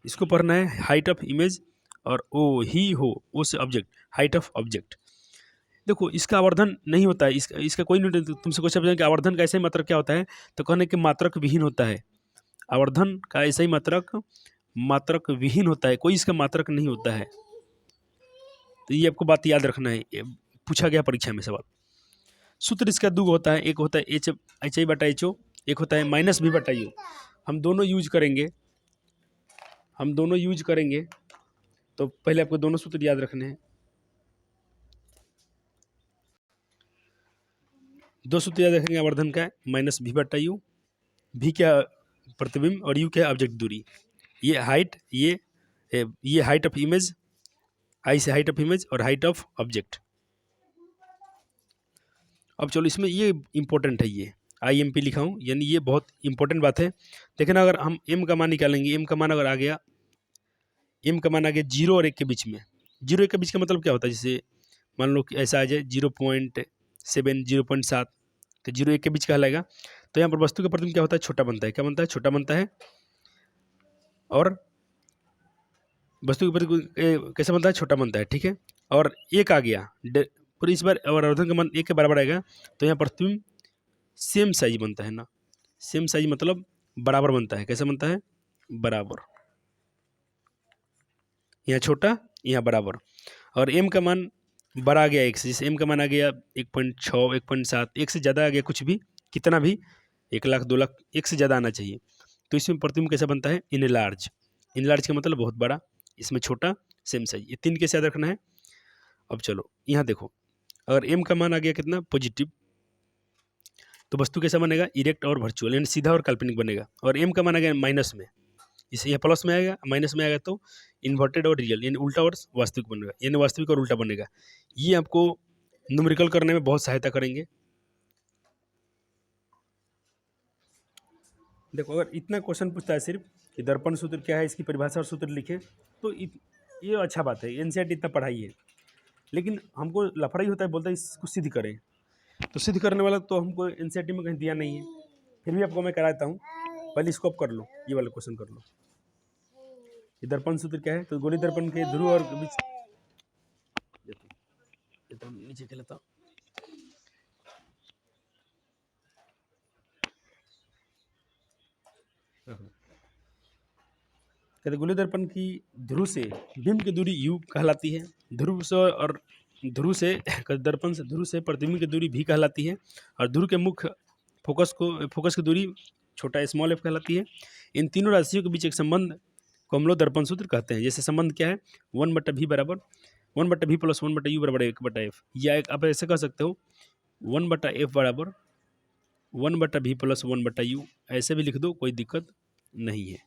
इसको पढ़ना है हाइट ऑफ इमेज, और ओ ही हो, ओ से ऑब्जेक्ट, हाइट ऑफ ऑब्जेक्ट। देखो इसका आवर्धन नहीं होता है, इसका कोई नहीं। तुमसे क्वेश्चन पूछा कि आवर्धन का ऐसा ही मात्रक क्या होता है, तो कहने कि मात्रक विहीन होता है। आवर्धन का ऐसा ही मात्रक विहीन होता है, कोई इसका मात्रक नहीं होता है। तो ये आपको बात याद रखना है, पूछा गया परीक्षा में सवाल। सूत्र इसका दो होता है, एक होता है HI/HO, एक होता है -V/U। हम दोनों यूज करेंगे, तो पहले आपको दोनों सूत्र याद रखने हैं। दो सूत्र याद रखेंगे आवर्धन का, -V/U, V क्या प्रतिबिंब और U क्या ऑब्जेक्ट दूरी। ये हाइट, ये हाइट ऑफ इमेज, आई से हाइट ऑफ इमेज और हाइट ऑफ ऑब्जेक्ट। अब चलो इसमें ये इंपॉर्टेंट है, ये IMP लिखा हूँ, यानी ये बहुत इंपॉर्टेंट बात है। देखना अगर हम m का मान निकालेंगे, m का मान अगर आ गया 0 और 1 के बीच में। 0 1 के बीच का मतलब क्या होता है? जैसे मान लो कि ऐसा आ जाए 0.7 0.7, तो 0 1 के बीच कहलाएगा। तो यहाँ पर वस्तु का प्रतिबिंब क्या होता है? छोटा बनता है। क्या बनता है? छोटा बनता है। और वस्तु के प्रतिबिंब कैसे बनता है? छोटा बनता है, ठीक है। और 1 आ गया, पर इस बार आवर्धन का मान 1 के बराबर आएगा, तो यहाँ प्रतिबिंब सेम साइज बनता है ना। सेम साइज मतलब बराबर बनता है। कैसे बनता है? बराबर। यहाँ छोटा, यहाँ बराबर। और m का मान बड़ा आ गया 1 से, जैसे m का मान आ गया 1.6 1.7, 1 से ज़्यादा आ गया, कुछ भी कितना भी 1 लाख 2 लाख, 1 से ज़्यादा आना चाहिए। तो इसमें प्रतिबिंब कैसा बनता है? इनलार्ज का मतलब बहुत बड़ा, इसमें छोटा, सेम साइज। ये 3 कैसे याद रखना है। अब चलो यहाँ देखो, अगर m का मान आ गया कितना? पॉजिटिव, तो वस्तु कैसा बनेगा? इरेक्ट और वर्चुअल, यानी सीधा और काल्पनिक बनेगा। और m का मान आ गया माइनस में, इसे यह प्लस में आएगा, माइनस में आएगा तो इन्वर्टेड और रियल, यानी उल्टा और वास्तविक बनेगा, यानी वास्तविक और उल्टा बनेगा। ये आपको न्यूमेरिकल करने में बहुत सहायता करेंगे। देखो अगर इतना क्वेश्चन पूछता है सिर्फ कि दर्पण सूत्र क्या है, इसकी परिभाषा और सूत्र लिखे, तो ये अच्छा बात है, NCERT इतना पढ़ाई है। लेकिन हमको लफड़ा ही होता है, बोलता है इसको सिद्ध करें, तो सिद्ध करने वाला तो हमको NCERT में कहीं दिया नहीं है। फिर भी आपको मैं कराता हूँ, पहले इसको आप कर लो, ये वाला क्वेश्चन कर लो। ये दर्पण सूत्र क्या है? तो गोलीय दर्पण के ध्रुव और बीच, ये तो नीचे के लेता, कहते गोलीय दर्पण की ध्रुव से बिंब की दूरी u कहलाती है। ध्रुव से दर्पण से ध्रुव से प्रतिबिंब की दूरी v कहलाती है। और ध्रुव के मुख्य फोकस की दूरी छोटा स्मॉल f कहलाती है। इन तीनों राशियों के बीच एक संबंध को हम लोग दर्पण सूत्र कहते हैं। जैसे संबंध क्या है? 1/v बराबर 1/v प्लस 1/u बराबर 1/f, या आप ऐसे कह सकते हो 1/f बराबर 1/v प्लस 1/u, ऐसे भी लिख दो, कोई दिक्कत नहीं है।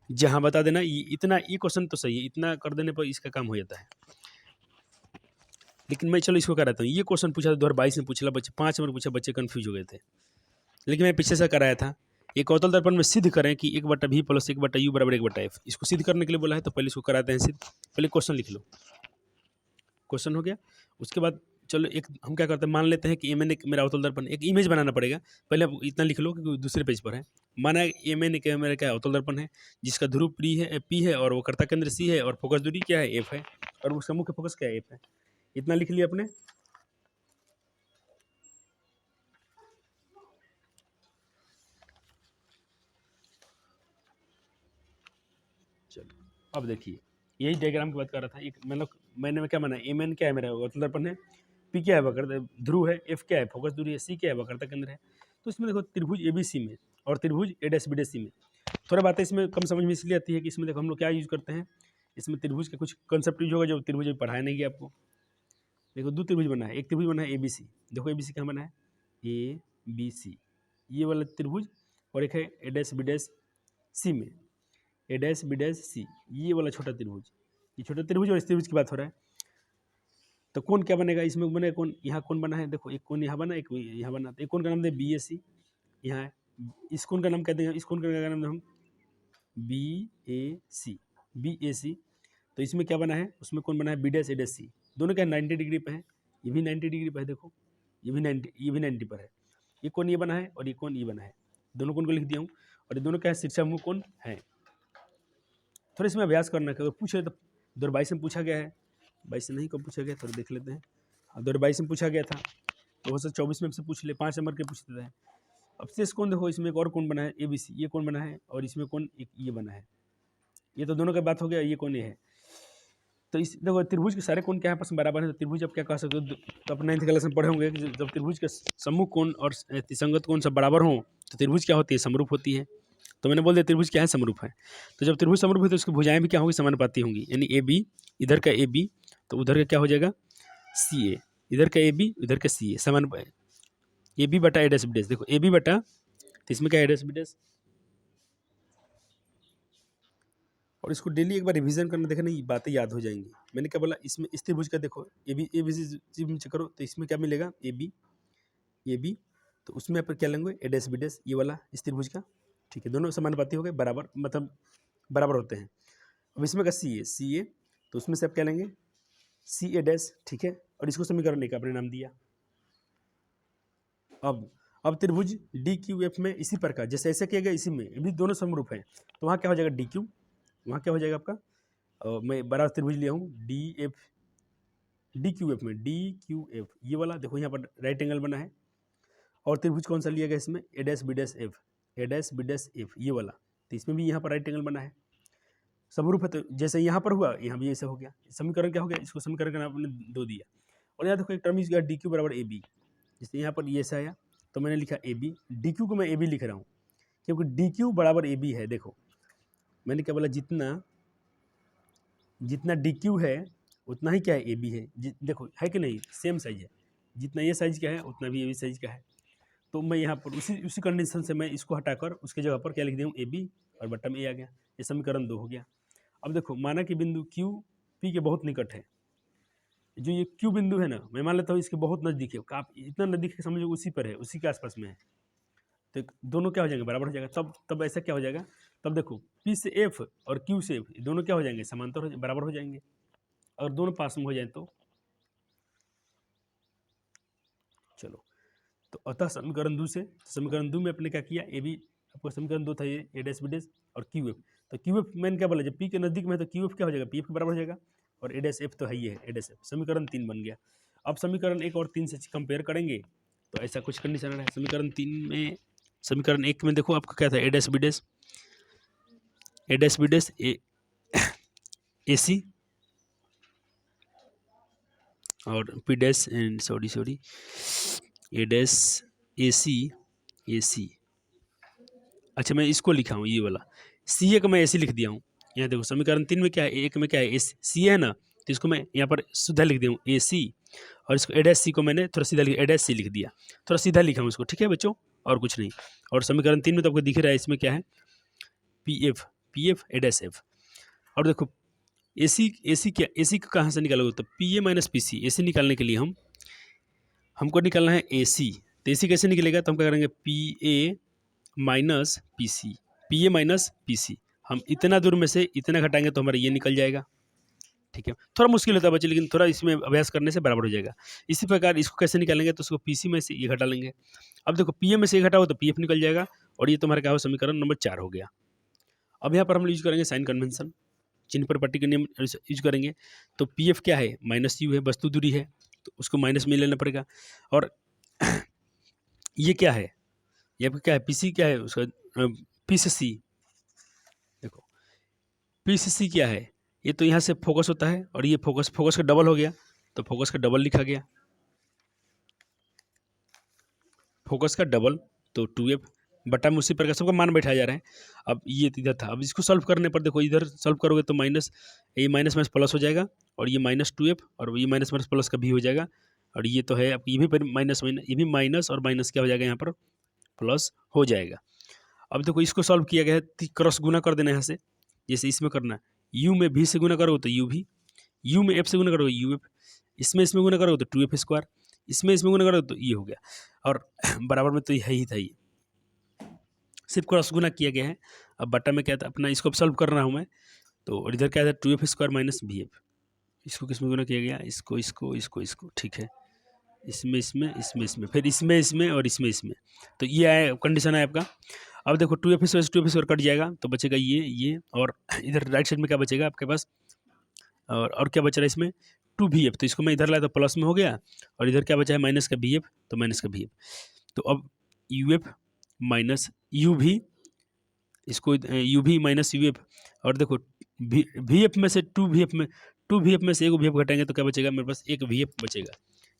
जहाँ बता देना इतना, ये क्वेश्चन तो सही है, इतना कर देने पर इसका काम हो जाता है। लेकिन मैं चलो इसको कराता हूँ। ये क्वेश्चन पूछा था 2022 में, पूछला बच्चे 5 नंबर पूछा, बच्चे कन्फ्यूज हो गए थे, लेकिन मैं पीछे से कराया था। एक अवतल दर्पण में सिद्ध करें कि 1/v + 1/u = 1/f। इसको सिद्ध करने के लिए बोला है, तो पहले इसको कराते हैं सिद्ध। पहले क्वेश्चन लिख लो, क्वेश्चन हो गया। उसके बाद चलो एक हम क्या करते हैं, मान लेते हैं कि एम एन एक मेरा अवतल दर्पण, एक इमेज बनाना पड़ेगा। पहले आप इतना लिख लो कि दूसरे पेज पर है। माना एम एन एक मेरा क्या अवतल दर्पण है, जिसका ध्रुव पी है और वो कर्ता केंद्र सी है और फोकस दूरी क्या है, एफ है, और उसका मुख्य फोकस क्या है, एफ है। इतना लिख लिया आपने। चलो अब देखिए, यही डायग्राम की बात कर रहा था। एक मैंने क्या माना, एम एन क्या है मेरा अवतल दर्पण है, पी क्या है वक्र ध्रुव है, एफ क्या है फोकस दूरी है, सी क्या है वक्रता केंद्र है। तो इसमें देखो त्रिभुज एबीसी में और त्रिभुज एडीसी में थोड़ा बातें इसमें कम समझ में इसलिए आती है कि इसमें देखो हम लोग क्या यूज करते हैं, इसमें त्रिभुज के कुछ कंसेप्ट यूज होगा जो त्रिभुज में पढ़ाया नहीं गया आपको। देखो दो त्रिभुज बना है, एक त्रिभुज बना है एबीसी। देखो एबीसी कहाँ बना है, ए बी सी, ये वाला त्रिभुज, और एक है एडीसी सी में, एडीसी सी, ये वाला छोटा त्रिभुज, ये छोटा त्रिभुज और इस त्रिभुज की बात हो रहा है। तो कौन क्या बनेगा इसमें, बनेगा कौन, यहाँ कौन बना है, देखो एक कौन यहाँ बना, एक यहाँ बना। तो एक कौन का नाम दे बी ए सी, यहाँ है। इस कौन का नाम कहते हैं, इस कौन का नाम दे हम बी ए सी। तो इसमें क्या बना है, उसमें कौन बना है, B dash A dash C. दोनों क्या 90 डिग्री पे है, ये भी 90 डिग्री पे है, देखो ये भी 90 पर है। ये कौन ये बना है और ये कौन ये बना है, दोनों कौन को लिख दिया हूँ। और ये दोनों क्या है, शीर्षामुख कौन है। थोड़ा इसमें अभ्यास करना है, अगर पूछे तो 2022 में पूछा गया है, 22 नहीं कब पूछा गया, थोड़ा देख लेते हैं। 2022 में पूछा गया था, तो हो सकता 24 में से पूछ ले, 5 नंबर के पूछ देता है। अब शेष कौन देखो, इसमें एक और कौन बना है, ए बी सी, ये कौन बना है, और इसमें कौन एक ये बना है। ये तो दोनों का बात हो गया, ये कौन ये है। तो इस देखो त्रिभुज के सारे कौन क्या है आपस में बराबर है। तो त्रिभुज आप क्या कह सकते हो, तो अपने 9th क्लास में पढ़े होंगे कि जब त्रिभुज के सम्मुख कोण और संगत कोण सब बराबर हों तो त्रिभुज क्या होती है, समरूप होती है। तो मैंने बोल दिया त्रिभुज क्या है, समरूप है। तो जब त्रिभुज समरूप है तो उसकी भुजाएं भी क्या होंगी, समानुपाती होंगी। यानी ए बी, इधर का ए बी तो उधर का क्या हो जाएगा, सी ए, इधर का ए बी इधर का सी ए, समान ए बी बटा ए डैश बी डैश। देखो ए बी बटा, तो इसमें क्या ए डैश बी डैश। और इसको डेली एक बार रिवीजन करना, देखना ये बातें याद हो जाएंगी। मैंने क्या बोला, इसमें इस त्रिभुज का देखो ए बी सी करो, तो इसमें क्या मिलेगा, ए बी, तो उसमें आप क्या लेंगे, ए डैश बी डैश, ये वाला इस त्रिभुज का। ठीक है, दोनों समानुपाती हो गए, बराबर मतलब बराबर होते हैं। अब इसमें का सी ए, तो उसमें से आप क्या लेंगे, सी ए डैश। ठीक है, और इसको समीकरण एक आपने नाम दिया। अब त्रिभुज डी क्यू एफ में इसी प्रकार जैसे ऐसे किया गया, इसी में भी दोनों समरूप हैं, तो वहाँ क्या हो जाएगा डी क्यू, वहाँ क्या हो जाएगा आपका, मैं बड़ा त्रिभुज लिया हूँ डी क्यू एफ में, डी क्यू एफ ये वाला देखो यहाँ पर राइट एंगल बना है। और त्रिभुज कौन सा लिया गया इसमें, ए dash B dash F, A dash B dash F ये वाला, तो इसमें भी यहाँ पर राइट एंगल बना है, समरूप है। तो जैसे यहाँ पर हुआ यहाँ भी ऐसे हो गया। समीकरण क्या हो गया, इसको समीकरण का नाम आपने 2 दिया। और यहाँ देखो एक टर्म गया डी क्यू बराबर ए बी, जैसे यहाँ पर ये ऐसा आया तो मैंने लिखा ए बी, डी क्यू को मैं ए बी लिख रहा हूँ क्योंकि डी क्यू बराबर ए बी है। देखो मैंने क्या बोला, जितना डी क्यू है उतना ही क्या है ए बी है। देखो है कि नहीं, सेम साइज है, जितना ये साइज का है उतना भी ए बी साइज का है। तो मैं यहाँ पर उसी कंडीशन से मैं इसको हटाकर उसके जगह पर क्या लिख दिया हूँ, ए बी, और बट्टा में ए आ गया। ये समीकरण 2 हो गया। अब देखो माना कि बिंदु क्यू पी के बहुत निकट है, जो ये क्यू बिंदु है ना, मैं मान लेता हूँ इसके बहुत नज़दीक है, आप इतना नज़दीक है समझो उसी पर है, उसी के आसपास में है, तो दोनों क्या हो जाएंगे, बराबर हो जाएगा। तब ऐसा क्या हो जाएगा, तब देखो पी से एफ और क्यू से एफ दोनों क्या हो जाएंगे, समांतर बराबर हो जाएंगे। अगर दोनों पास में हो जाए तो चलो, तो अतः समीकरण 2 से, समीकरण 2 में अपने क्या किया, ए बी आपको समीकरण 2 था ये ए डैश बी डैश और क्यू एफ। तो क्यू एफ मैंने क्या बोला, जब पी के नज़दीक में है तो क्यू एफ क्या हो जाएगा, पी एफ के बराबर हो जाएगा, और ए डैश एफ तो है ही है, ए डैश एफ। समीकरण 3 बन गया। अब समीकरण 1 और 3 से कंपेयर करेंगे तो ऐसा कुछ कंडीशन है। समीकरण 3 में, समीकरण 1 में देखो आपका क्या था, A dash B dash, A dash B dash A C और P dash and sorry A dash A C. अच्छा मैं इसको लिखा हूँ, ये वाला सी ए का मैं ए सी लिख दिया हूँ। यहाँ देखो समीकरण 3 में क्या है, एक में क्या है, ए सी है ना, तो इसको मैं यहाँ पर सीधा लिख दिया हूँ ए सी, और इसको ए डैश सी को मैंने थोड़ा सीधा ए डैश सी लिख दिया, थोड़ा सीधा लिखा हूँ इसको। ठीक है बच्चों, और कुछ नहीं। और समीकरण 3 में तो आपको दिख रहा है, इसमें क्या है, P F A dash F. और देखो ए सी का कहाँ से निकालोगे, तो P A minus P C. A C निकालने के लिए हमको निकालना है ए सी, तो ए सी कैसे निकलेगा, तो हम क्या करेंगे, P A minus P C, P A minus P C, हम इतना दूर में से इतना घटाएंगे तो हमारा ये निकल जाएगा। ठीक है, थोड़ा मुश्किल होता है बच्चे, लेकिन थोड़ा इसमें अभ्यास करने से बराबर हो जाएगा। इसी प्रकार इसको कैसे निकालेंगे, तो उसको पी सी में से ये घटा लेंगे। अब देखो पी ए में से ये घटाओ तो पी एफ निकल जाएगा, और ये तुम्हारा क्या हो, समीकरण नंबर 4 हो गया। अब यहाँ पर हम यूज करेंगे साइन कन्वेंशन, चिन्ह पर पट्टी के नियम यूज करेंगे। तो पी एफ क्या है, माइनस यू है, वस्तु दूरी है, तो उसको माइनस में लेना पड़ेगा। और ये क्या है, ये आपका क्या है, पी सी क्या है उसका, पी से सी, देखो पी से सी क्या है, ये तो यहाँ से फोकस होता है, और ये फोकस का डबल हो गया, तो फोकस का डबल लिखा गया, फोकस का डबल, तो 2f बटा में उसी प्रकार सबका मान बैठाया जा रहा है। अब ये इधर था, अब इसको सॉल्व करने पर देखो इधर सॉल्व करोगे तो माइनस, ये माइनस माइनस प्लस हो जाएगा, और ये माइनस 2f, और ये माइनस माइनस प्लस का भी हो जाएगा, और ये तो है अब ये भी माइनस माइनस, ये भी माइनस और माइनस क्या हो जाएगा यहाँ पर, प्लस हो जाएगा। अब देखो इसको सॉल्व किया गया है, क्रॉस गुना कर देना यहाँ से, जैसे इसमें करना, यू में भी से गुना करोगे तो यू भी, यू में एफ से गुना करोगे यू एफ, इसमें गुना करोगे तो 2f स्क्वायर, इसमें गुना करोगे तो ये हो गया, और बराबर में तो ये है ही था, ये सिर्फ क्रॉस गुना किया गया है। अब बटा में क्या था अपना, इसको सॉल्व कर रहा हूँ मैं, तो और इधर क्या था 2f square minus B F, इसको किसमें गुना किया गया, इसको इसको इसको इसको, ठीक है, इसमें फिर इसमें और इसमें, तो ये आया कंडीशन है आपका। अब देखो 2f स्क्वायर कट जाएगा तो बचेगा ये, और इधर राइट साइड में क्या बचेगा आपके पास, और क्या बच रहा है इसमें 2vf, तो इसको मैं इधर लाया तो प्लस में हो गया, और इधर क्या बचा है माइनस का vf, तो माइनस का vf, तो अब uf माइनस यू भी, इसको यू भी माइनस यू एफ, और देखो वी एफ में से 2vf में से एक vf घटाएंगे तो क्या बचेगा मेरे पास, एक vf बचेगा।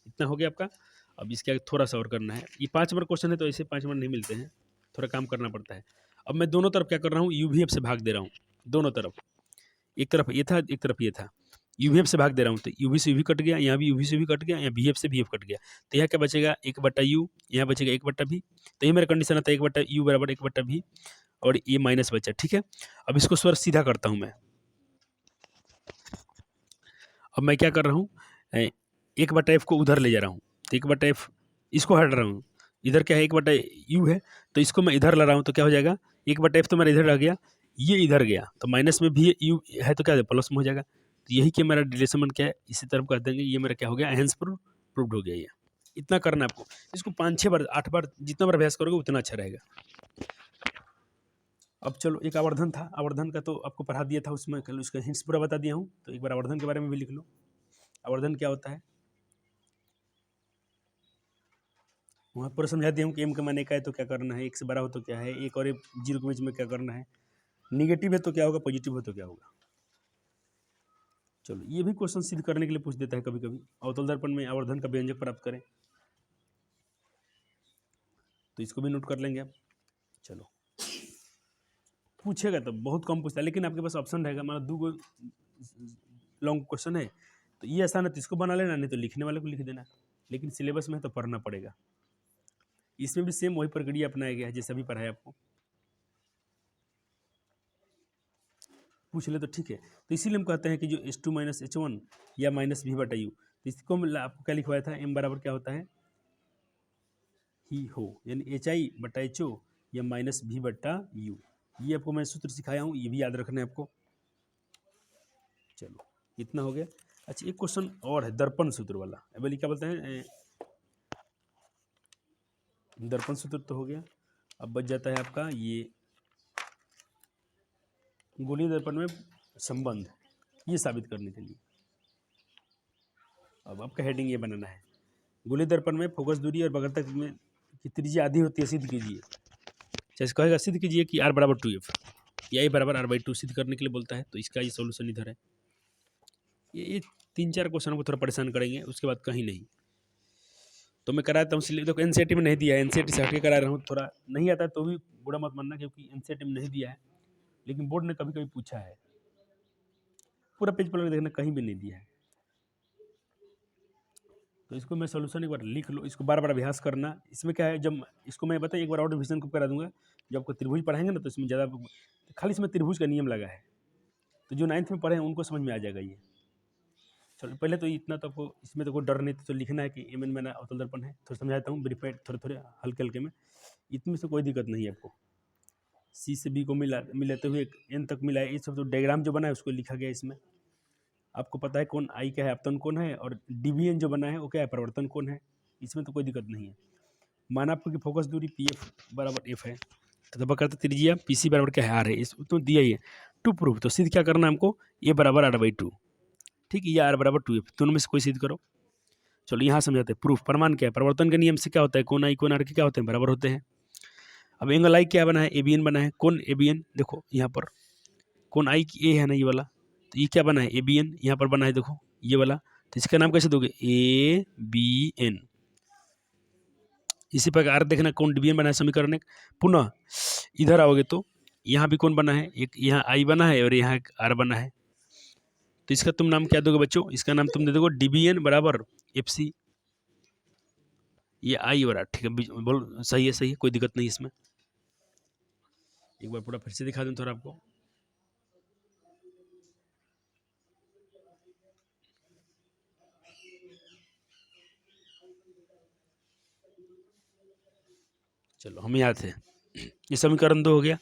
इतना हो गया आपका। अब इसके आगे थोड़ा सा और करना है, ये 5 नंबर क्वेश्चन है तो ऐसे 5 नंबर नहीं मिलते हैं, थोड़ा काम करना पड़ता है। अब मैं दोनों तरफ क्या कर रहा हूँ, यू से भाग दे रहा हूँ, दोनों तरफ, एक तरफ ये था एक तरफ ये था, यू से भाग दे रहा हूँ, तो यू से यू कट गया, यहाँ भी यू से भी कट गया, यहाँ वी से वी कट गया, तो यहाँ क्या बचेगा 1/u, यहाँ बचेगा 1/v, तो ये मेरा कंडीशन आता है 1/u बराबर 1/v, और ये माइनस बचा, ठीक है। अब इसको स्वर सीधा करता हूँ मैं, अब मैं क्या कर रहा हूँ, 1/f को उधर ले जा रहा हूँ, तो 1/f इसको हट रहा हूँ, इधर क्या है 1/u है, तो इसको मैं इधर ला रहा हूँ, तो क्या हो जाएगा 1/f तो मेरा इधर रह गया, ये इधर गया, तो माइनस में भी यू है तो क्या है प्लस में हो जाएगा, तो यही कि मेरा रिलेशन क्या है, इसी तरफ कर देंगे, ये मेरा क्या हो गया हैंस प्रूव्ड हो गया। ये इतना करना है आपको, इसको 5-6 बार 8 बार जितना बार अभ्यास करोगे उतना अच्छा रहेगा। अब चलो एक आवर्धन था, आवर्धन का तो आपको पढ़ा दिया था, उसमें कल उसका हिंट्स पूरा बता दिया हूँ, तो एक बार आवर्धन के बारे में भी लिख लो। आवर्धन क्या होता है वहाँ पूरा समझा दिया हूँ कि एम का माने का है तो क्या करना है, 1 से बड़ा हो तो क्या है, एक और 0 के बीच में क्या करना है, निगेटिव है तो क्या होगा, पॉजिटिव हो तो क्या होगा। चलो ये भी क्वेश्चन सिद्ध करने के लिए पूछ देता है कभी कभी, अवतल दर्पण में आवर्धन का व्यंजक प्राप्त करें, तो इसको भी नोट कर लेंगे आप। चलो पूछेगा तो बहुत कम पूछता है, लेकिन आपके पास ऑप्शन रहेगा, मतलब 2 लॉन्ग क्वेश्चन है तो ये आसान है, तो इसको बना लेना, नहीं तो लिखने वाले को लिख देना, लेकिन सिलेबस में तो पढ़ना पड़ेगा। इसमें भी सेम वही प्रक्रिया अपनाया गया है जैसे अभी पढ़ाया आपको, पूछ ले तो ठीक है। तो इसीलिए हम कहते हैं कि जो H2 माइनस H1 या माइनस v/u, तो इसको आपको क्या लिखवाया था, m बराबर क्या होता है ही हो, यानी HI/HO या माइनस v/u, ये आपको मैं सूत्र सिखाया हूँ, ये भी याद रखना है आपको। चलो इतना हो गया। अच्छा एक क्वेश्चन और है दर्पण सूत्र वाला, बोलिए क्या बोलते हैं, दर्पण सूत्र तो हो गया। अब बच जाता है आपका ये गोलीय दर्पण में संबंध, ये साबित करने के लिए अब आपका हेडिंग ये बनाना है, गोलीय दर्पण में फोकस दूरी और वक्रता में की त्रिज्या आधी होती है, सिद्ध कीजिए। जैसे कहेगा सिद्ध कीजिए कि r बराबर 2f या a बराबर r/2 सिद्ध करने के लिए बोलता है, तो इसका ये सॉल्यूशन इधर है। ये 3-4 क्वेश्चन को थोड़ा परेशान करेंगे, उसके बाद कहीं नहीं। तो मैं कराता हूँ, इसलिए देखो एनसीईआरटी में नहीं दिया है, एनसीईआरटी से हटके करा रहा हूँ, थोड़ा नहीं आता है तो भी बुरा मत मानना, क्योंकि एनसीईआरटी में नहीं दिया है, लेकिन बोर्ड ने कभी कभी पूछा है, पूरा पेज पलट देखना कहीं भी नहीं दिया है। तो इसको मैं सोल्यूशन एक बार लिख लो, इसको बार बार अभ्यास करना। इसमें क्या है, जब इसको मैं बताया एक बार और रिविजन को करा दूंगा, जब आपको त्रिभुज पढ़ाएंगे ना तो इसमें ज़्यादा खाली इसमें त्रिभुज का नियम लगा है, तो जो 9th में पढ़े हैं उनको समझ में आ जाएगा ये। चलो पहले तो इतना तो आपको इसमें तो कोई डर नहीं, तो लिखना है कि एम एन मैंने अवतल दर्पण है, थोड़ा समझाता हूँ वेरीफाइड थोड़े थोड़े हल्के हल्के में। इतने से कोई दिक्कत नहीं है आपको। सी से बी को मिलाते हुए एन तक मिला है, ये सब जो डायग्राम जो बना है उसको लिखा गया है इसमें। आपको पता है कौन आई क्या है, अपतन कौन है, और डिवीजन जो बना है वो क्या है, परिवर्तन कौन है। इसमें तो कोई दिक्कत नहीं है। माना आपको कि फोकस दूरी पी एफ बराबर एफ है, तो दबा करते त्रिज्या पी सी बराबर क्या है, आर है, इस तो दिया ही है। टू प्रूफ तो सिद्ध क्या करना है हमको, ए बराबर आर बाई टू, ठीक है, या आर बराबर टू एफ, दोनों में से कोई सिद्ध करो। चलो यहाँ समझाते हैं प्रूफ। प्रमाण क्या है, परिवर्तन के नियम से क्या होता है, कौन आई कौन आर के क्या होते हैं, बराबर होते हैं। अब एंगल आई क्या बना है, ए बी एन बना है। कौन ए बी एन, देखो यहाँ पर कौन आई की ए है ना ये वाला, तो ये क्या बना है ए बी एन, यहाँ पर बना है देखो ये वाला, तो इसका नाम कैसे दोगे, ए बी एन। इसी प्रकार देखना कौन डिवीजन बना है समीकरण एक, पुनः इधर आओगे तो यहाँ भी कौन बना है, एक यहाँ आई बना है और यहाँ एक आर बना है, तो इसका तुम नाम क्या दोगे बच्चों, इसका नाम तुम दे दोगे डिवीजन बराबर एफ सी, ये आई और आर, ठीक है, बोल सही है कोई दिक्कत नहीं इसमें। एक बार पूरा फिर से दिखा दूं थोड़ा आपको। चलो हम यहाँ थे, ये समीकरण 2 हो गया।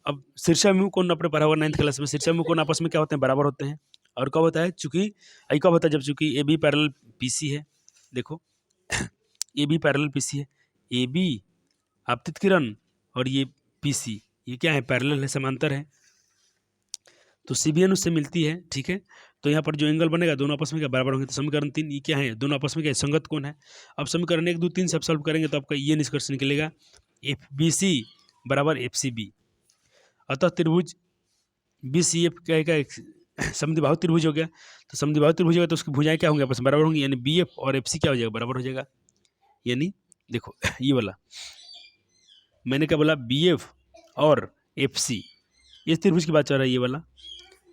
अब शीर्षाभिमुख कोण अपने पढ़ा हुआ 9th क्लास में, शीर्षाभिमुख कोण आपस में क्या होते हैं, बराबर होते हैं। और कब होता है, चूंकि आई कब होता है, जब चूंकि A B parallel P C है। देखो A B parallel P C है, ए बी आपतित किरण और ये पी सी ये क्या है, पैरेलल है, समांतर है, तो सी बी एन उससे मिलती है, ठीक है। तो यहाँ पर जो एंगल बनेगा दोनों आपस में क्या बराबर होंगे, तो समीकरण 3 ये क्या है, दोनों आपस में क्या है, संगत कोण है। अब समीकरण 1 2 3 सब सॉल्व करेंगे तो आपका ये निष्कर्ष निकलेगा, एफ बी सी बराबर एफ सी बी। अतः त्रिभुज बी सी एफ क्या समद्विबाहु त्रिभुज हो गया, तो समद्विबाहु त्रिभुज होगा तो उसकी भुजाएं क्या होंगी, आपस में बराबर होंगी, यानी बी एफ और एफ सी क्या हो जाएगा, बराबर हो जाएगा। यानी देखो ये वाला मैंने क्या बोला, बी एफ और एफ सी, इस त्रिभुज की बात चल रहा है ये वाला,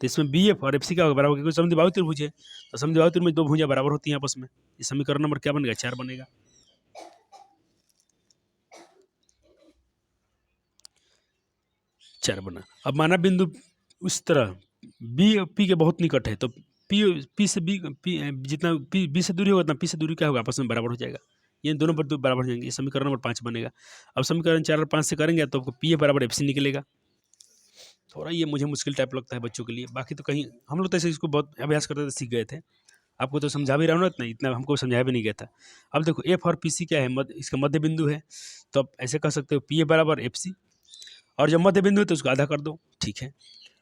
तो इसमें बी एफ और एफ सी क्या होगा, बराबर, क्योंकि समद्विबाहु त्रिभुज है, तो समद्विबाहु त्रिभुज में दो भुजाएं बराबर होती हैं आपस में। ये समीकरण नंबर क्या बनेगा, 4 बनेगा। चार बना। अब माना बिंदु उस तरह बी पी के बहुत निकट है, तो पी से बी जितना बी से दूरी होगा उतना पी से दूरी क्या होगा, आपस में बराबर हो जाएगा, ये दोनों पर बराबर हो जाएंगे। ये समीकरण नंबर 5 बनेगा। अब समीकरण 4 और 5 से करेंगे तो आपको पी ए बराबर एफ सी निकलेगा। थोड़ा ये मुझे मुश्किल टाइप लगता है बच्चों के लिए, बाकी तो कहीं हम लोग तो ऐसे इसको बहुत अभ्यास करते थे, सीख गए थे। आपको तो समझा भी रहा हूँ ना, इतना हमको समझाया भी नहीं गया था। अब देखो एफ और पी सी क्या है, इसका मध्य बिंदु है, तो आप ऐसे कह सकते हो पी ए बराबर एफ सी, और जब मध्य बिंदु है तो उसको आधा कर दो, ठीक है।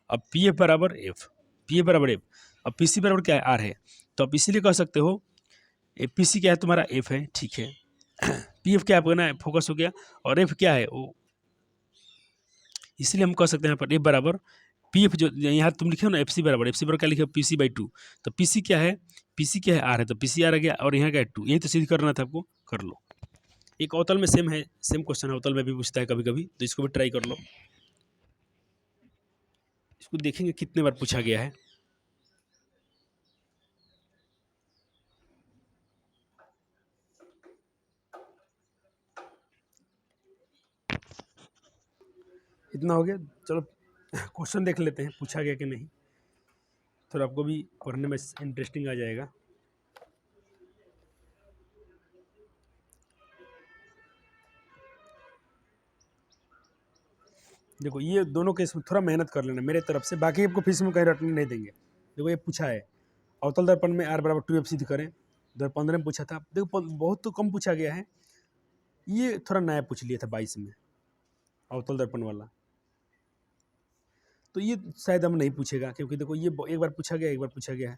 अब पी एफ बराबर एफ, पी एफ बराबर एफ, अब पी सी बराबर क्या है, आर है, तो आप इसीलिए कह सकते हो पी सी क्या है तुम्हारा, एफ है, ठीक है। पी एफ क्या है आपका ना, फोकस हो गया, और एफ क्या है वो, इसलिए हम कह सकते हैं यहाँ पर एफ बराबर पी एफ, जो यहाँ तुम लिखे हो ना एफ सी बराबर क्या लिखे हो, पी सी बाई टू, तो पी सी क्या है, आर है, तो पी सी आर आ गया, और यहाँ क्या है 2, यही तो सिद्ध करना था आपको, कर लो। एक अवतल में सेम है, सेम क्वेश्चन है, अवतल में भी पूछता है कभी कभी, तो इसको भी ट्राई कर लो। इसको देखेंगे कितने बार पूछा गया है। इतना हो गया, चलो क्वेश्चन देख लेते हैं पूछा गया कि नहीं, थोड़ा आपको भी पढ़ने में इंटरेस्टिंग आ जाएगा। देखो ये दोनों केस में थोड़ा मेहनत कर लेना मेरे तरफ से, बाकी आपको फीस में कहीं रटने नहीं देंगे। देखो ये पूछा है अवतल दर्पण में आर बराबर 2f सिद्ध करें, 2015 में पूछा था। देखो बहुत तो कम पूछा गया है, ये थोड़ा नया पूछ लिया था 22 में अवतल दर्पण वाला, तो ये शायद हम नहीं पूछेगा, क्योंकि देखो ये एक बार पूछा गया, एक बार पूछा गया है,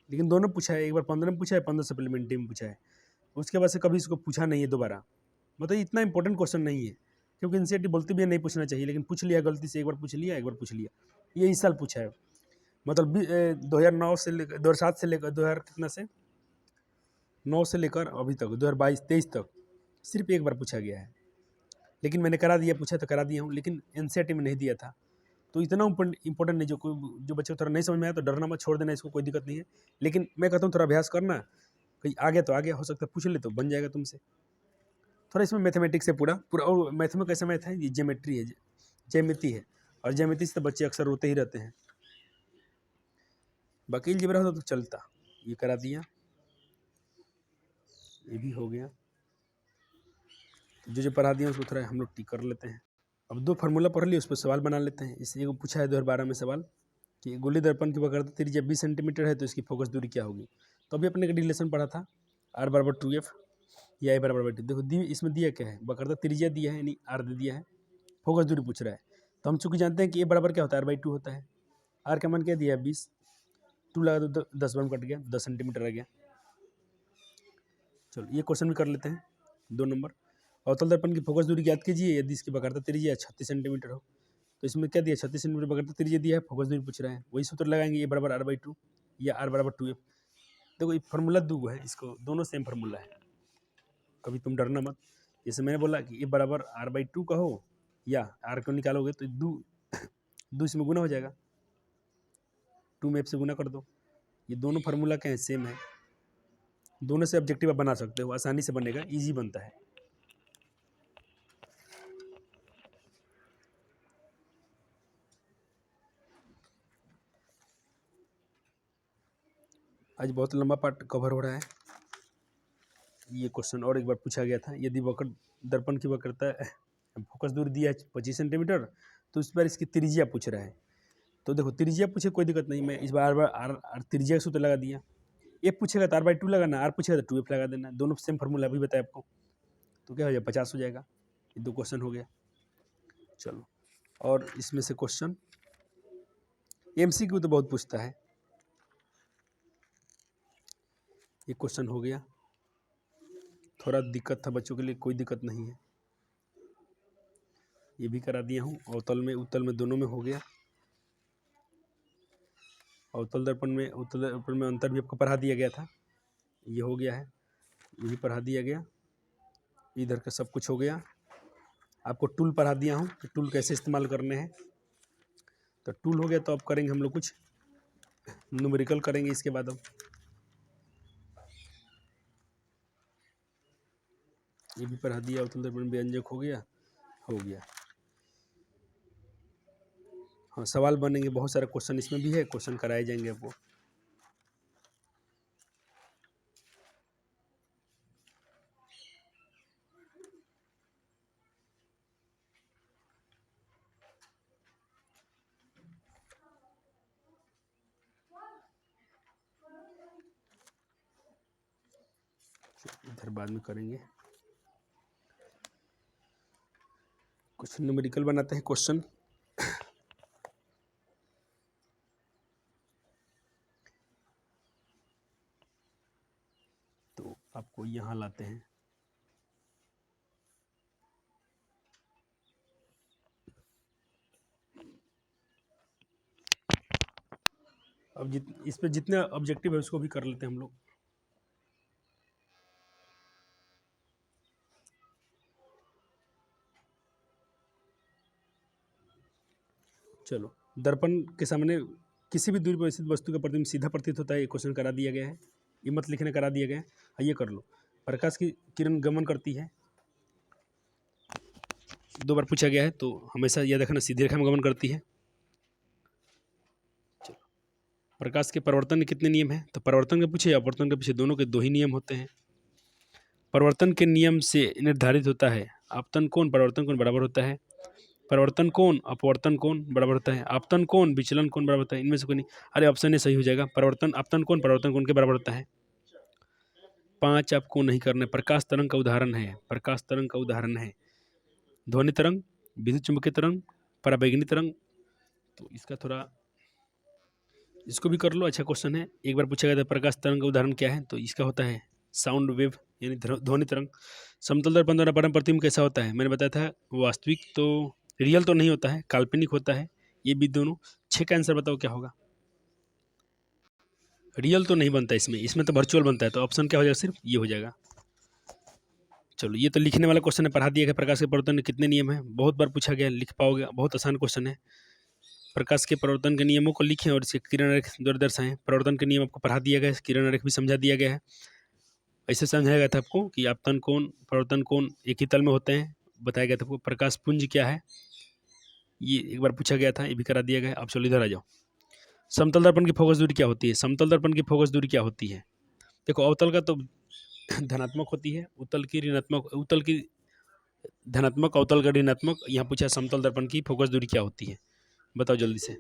लेकिन दोनों पूछा है, एक बार 15 में पूछा है, 15 सप्लीमेंट्री में पूछा है, उसके बाद से कभी इसको पूछा नहीं है दोबारा। मतलब इतना इंपॉर्टेंट क्वेश्चन नहीं है, क्योंकि एनसीईआरटी बोलती भी नहीं पूछना चाहिए, लेकिन पूछ लिया गलती से, एक बार पूछ लिया, एक बार पूछ लिया। ये इस साल पूछा है, मतलब 2009 से लेकर 2007 से लेकर 2000 कितना से 9 से लेकर अभी तक 2022-23 तक सिर्फ एक बार पूछा गया है, लेकिन मैंने करा दिया, पूछा तो करा दिया हूँ, लेकिन एनसीईआरटी में नहीं दिया था। तो इतना इंपॉर्टेंट नहीं, जो बच्चे को थोड़ा नहीं समझ में आया तो डरना मत, छोड़ देना इसको, कोई दिक्कत नहीं है। लेकिन मैं कहता हूँ थोड़ा अभ्यास करना, कहीं आ गया तो आ गया, हो सकता है पूछ ले तो बन जाएगा तुमसे। थोड़ा इसमें मैथमेटिक्स है पूरा, और मैथ में कैसा मैथ है, ये ज्योमेट्री है, ज्यामिति है, और ज्यामिति से तो बच्चे अक्सर रोते ही रहते हैं। बाकी अलजेब्रा होता तो चलता, ये करा दिया, ये भी हो गया। जो पढ़ा दिया उसको थोड़ा हम लोग टिक कर लेते हैं। अब 2 फार्मूला पढ़ लिए, उस पर सवाल बना लेते हैं। इस एक पूछा है 2012 में सवाल कि गोली दर्पण की वक्रता त्रिज्या 20 सेंटीमीटर है तो इसकी फोकस दूरी क्या होगी। तो अभी अपने का रिलेशन पढ़ा था r बराबर 2f या a बराबर 2। देखो इसमें दिया क्या है, वक्रता त्रिज्या दिया है यानी r दे दिया है, फोकस दूरी पूछ रहा है। तो हम चूँकि जानते हैं कि a बराबर क्या होता है r/2 होता है। r का मान क्या दिया है 20, 2 लगा तो 10 बार कट गया, 10 सेंटीमीटर रह गया। चलो ये क्वेश्चन भी कर लेते हैं 2 नंबर। अवतल दर्पण की फोकस दूरी ज्ञात कीजिए यदि इसकी वक्रता त्रिज्या 36 सेंटीमीटर हो। तो इसमें क्या दिया, 36 सेंटीमीटर वक्रता त्रिज्या दिया है, फोकस दूरी पूछ रहा है। वही सूत्र लगाएंगे, a बराबर r/2 या r बराबर 2f। देखो ये फार्मूला 2 है, इसको दोनों सेम फार्मूला है, कभी तुम डरना मत। जैसे मैंने बोला कि a बराबर r/2 का हो या r को निकालोगे तो 2 इसमें गुना हो जाएगा, 2 में f से गुना कर दो। ये दोनों फार्मूला क्या है, सेम है। दोनों से ऑब्जेक्टिव आप बना सकते हो, आसानी से बनेगा, इजी बनता है। आज बहुत लंबा पार्ट कवर हो रहा है। ये क्वेश्चन और एक बार पूछा गया था, यदि वक्र दर्पण की वक्रता फोकस दूरी दिया है 25 सेंटीमीटर तो इस बार इसकी त्रिज्या पूछ रहा है। तो देखो त्रिज्या पूछे कोई दिक्कत नहीं, मैं इस बार आर त्रिज्या का सूत्र लगा दिया। एफ पूछेगा तो r/2 लगाना, r पूछेगा तो 2f लगा देना, दोनों सेम फार्मूला अभी बताया आपको। तो क्या हो जाएगा, 50 हो जाएगा। ये 2 क्वेश्चन हो गया। चलो और इसमें से क्वेश्चन MCQ तो बहुत पूछता है। ये क्वेश्चन हो गया, थोड़ा दिक्कत था बच्चों के लिए, कोई दिक्कत नहीं है। ये भी करा दिया हूँ, अवतल में उत्तल में दोनों में हो गया। अवतल दर्पण में उत्तल दर्पण में अंतर भी आपको पढ़ा दिया गया था, ये हो गया है। ये भी पढ़ा दिया गया, इधर का सब कुछ हो गया। आपको टूल पढ़ा दिया हूँ कि टूल कैसे इस्तेमाल करने हैं। तो टूल हो गया, तो अब करेंगे हम लोग कुछ न्यूमेरिकल करेंगे इसके बाद। अब ये भी पढ़ा दिया, अवतल दर्पण व्यंजक हो गया, हो गया। हाँ सवाल बनेंगे, बहुत सारे क्वेश्चन इसमें भी है, क्वेश्चन कराए जाएंगे आपको। इधर बाद में करेंगे, कुछ न्यूमेरिकल बनाते हैं क्वेश्चन। तो आपको यहाँ लाते हैं, अब इस पे जितने ऑब्जेक्टिव है उसको भी कर लेते हैं हम लोग। चलो, दर्पण के सामने किसी भी दूरी पर स्थित वस्तु का प्रतिबिंब सीधा प्रतीत होता है, ये क्वेश्चन करा दिया गया है। ये मत लिखने, करा दिया गया है। ये कर लो, प्रकाश की किरण गमन करती है, 2 बार पूछा गया है, तो हमेशा यह देखना सीधी रेखा में गमन करती है। चलो, प्रकाश के परिवर्तन के कितने नियम हैं, तो परिवर्तन के पीछे या अपवर्तन के पीछे दोनों के 2 ही नियम होते हैं। परिवर्तन के नियम से निर्धारित होता है आपतन कोण परिवर्तन कोण बराबर होता है, परिवर्तन कोण अपवर्तन कोण बराबर होता है, आपतन कोण विचलन कोण बराबर होता है। इनमें से कोई नहीं, अरे ऑप्शन ए सही हो जाएगा, परिवर्तन आपतन कोण परिवर्तन कोण के बराबर होता है। 5 आपको नहीं करना है। प्रकाश तरंग का उदाहरण है, प्रकाश तरंग का उदाहरण है ध्वनि तरंग, विद्युत चुंबकीय तरंग, पराबैंगनी तरंग। तो इसका थोड़ा, इसको भी कर लो, अच्छा क्वेश्चन है। एक बार पूछा गया था प्रकाश तरंग का उदाहरण क्या है, तो इसका होता है साउंड वेव यानी ध्वनि तरंग। समतल दर्पण द्वारा परम प्रतिबिंब कैसा होता है, मैंने बताया था वास्तविक तो रियल तो नहीं होता है, काल्पनिक होता है। ये भी दोनों। 6 का आंसर बताओ क्या होगा। रियल तो नहीं बनता इसमें तो वर्चुअल बनता है। तो ऑप्शन क्या हो जाएगा, सिर्फ ये हो जाएगा। चलो, ये तो लिखने वाला क्वेश्चन है, पढ़ा दिया गया प्रकाश के परिवर्तन के कितने नियम हैं, बहुत बार पूछा गया, लिख पाओगे, बहुत आसान क्वेश्चन है। प्रकाश के परिवर्तन के नियमों को लिखें और इसके किरण रेख द्वारा दर्शाएं। परिवर्तन के नियम आपको पढ़ा दिया गया है, किरण रेख भी समझा दिया गया है। ऐसे समझाया गया था आपको कि आपतन कोण परिवर्तन कोण एक ही तल में होते हैं, बताया गया था आपको। प्रकाश पुंज क्या है, ये एक बार पूछा गया था, ये भी करा दिया गया है। अब चलो इधर आ जाओ, समतल दर्पण की फोकस दूरी क्या होती है? समतल दर्पण की फोकस दूरी क्या होती है? देखो अवतल का तो धनात्मक होती है, उत्तल की ऋणात्मक, उत्तल की धनात्मक, अवतल का ऋणात्मक। यहाँ पूछा समतल दर्पण की फोकस दूरी क्या होती है, बताओ जल्दी से।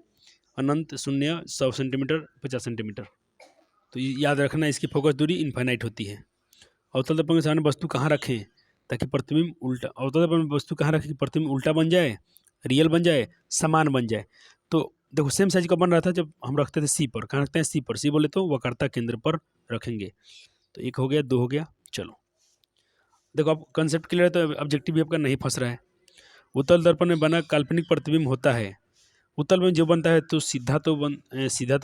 अनंत, शून्य, 100 सेंटीमीटर, 50 सेंटीमीटर। तो याद रखना इसकी फोकस दूरी इनफाइनाइट होती है। अवतल दर्पण के सामने वस्तु कहाँ रखें ताकि प्रतिबिंब उल्टा, अवतल दर्पण में वस्तु कहाँ रखें कि प्रतिबिंब उल्टा बन जाए, रियल बन जाए, समान बन जाए? तो देखो सेम साइज का बन रहा था जब हम रखते थे सी पर। कहाँ रखते हैं? सी पर। सी बोले तो वक्रता केंद्र पर रखेंगे। तो एक हो गया, दो हो गया। चलो देखो अब कंसेप्ट क्लियर है तो ऑब्जेक्टिव भी आपका नहीं फंस रहा है। उत्तल दर्पण में बना काल्पनिक प्रतिबिंब होता है। उत्तल में जो बनता है तो सीधा तो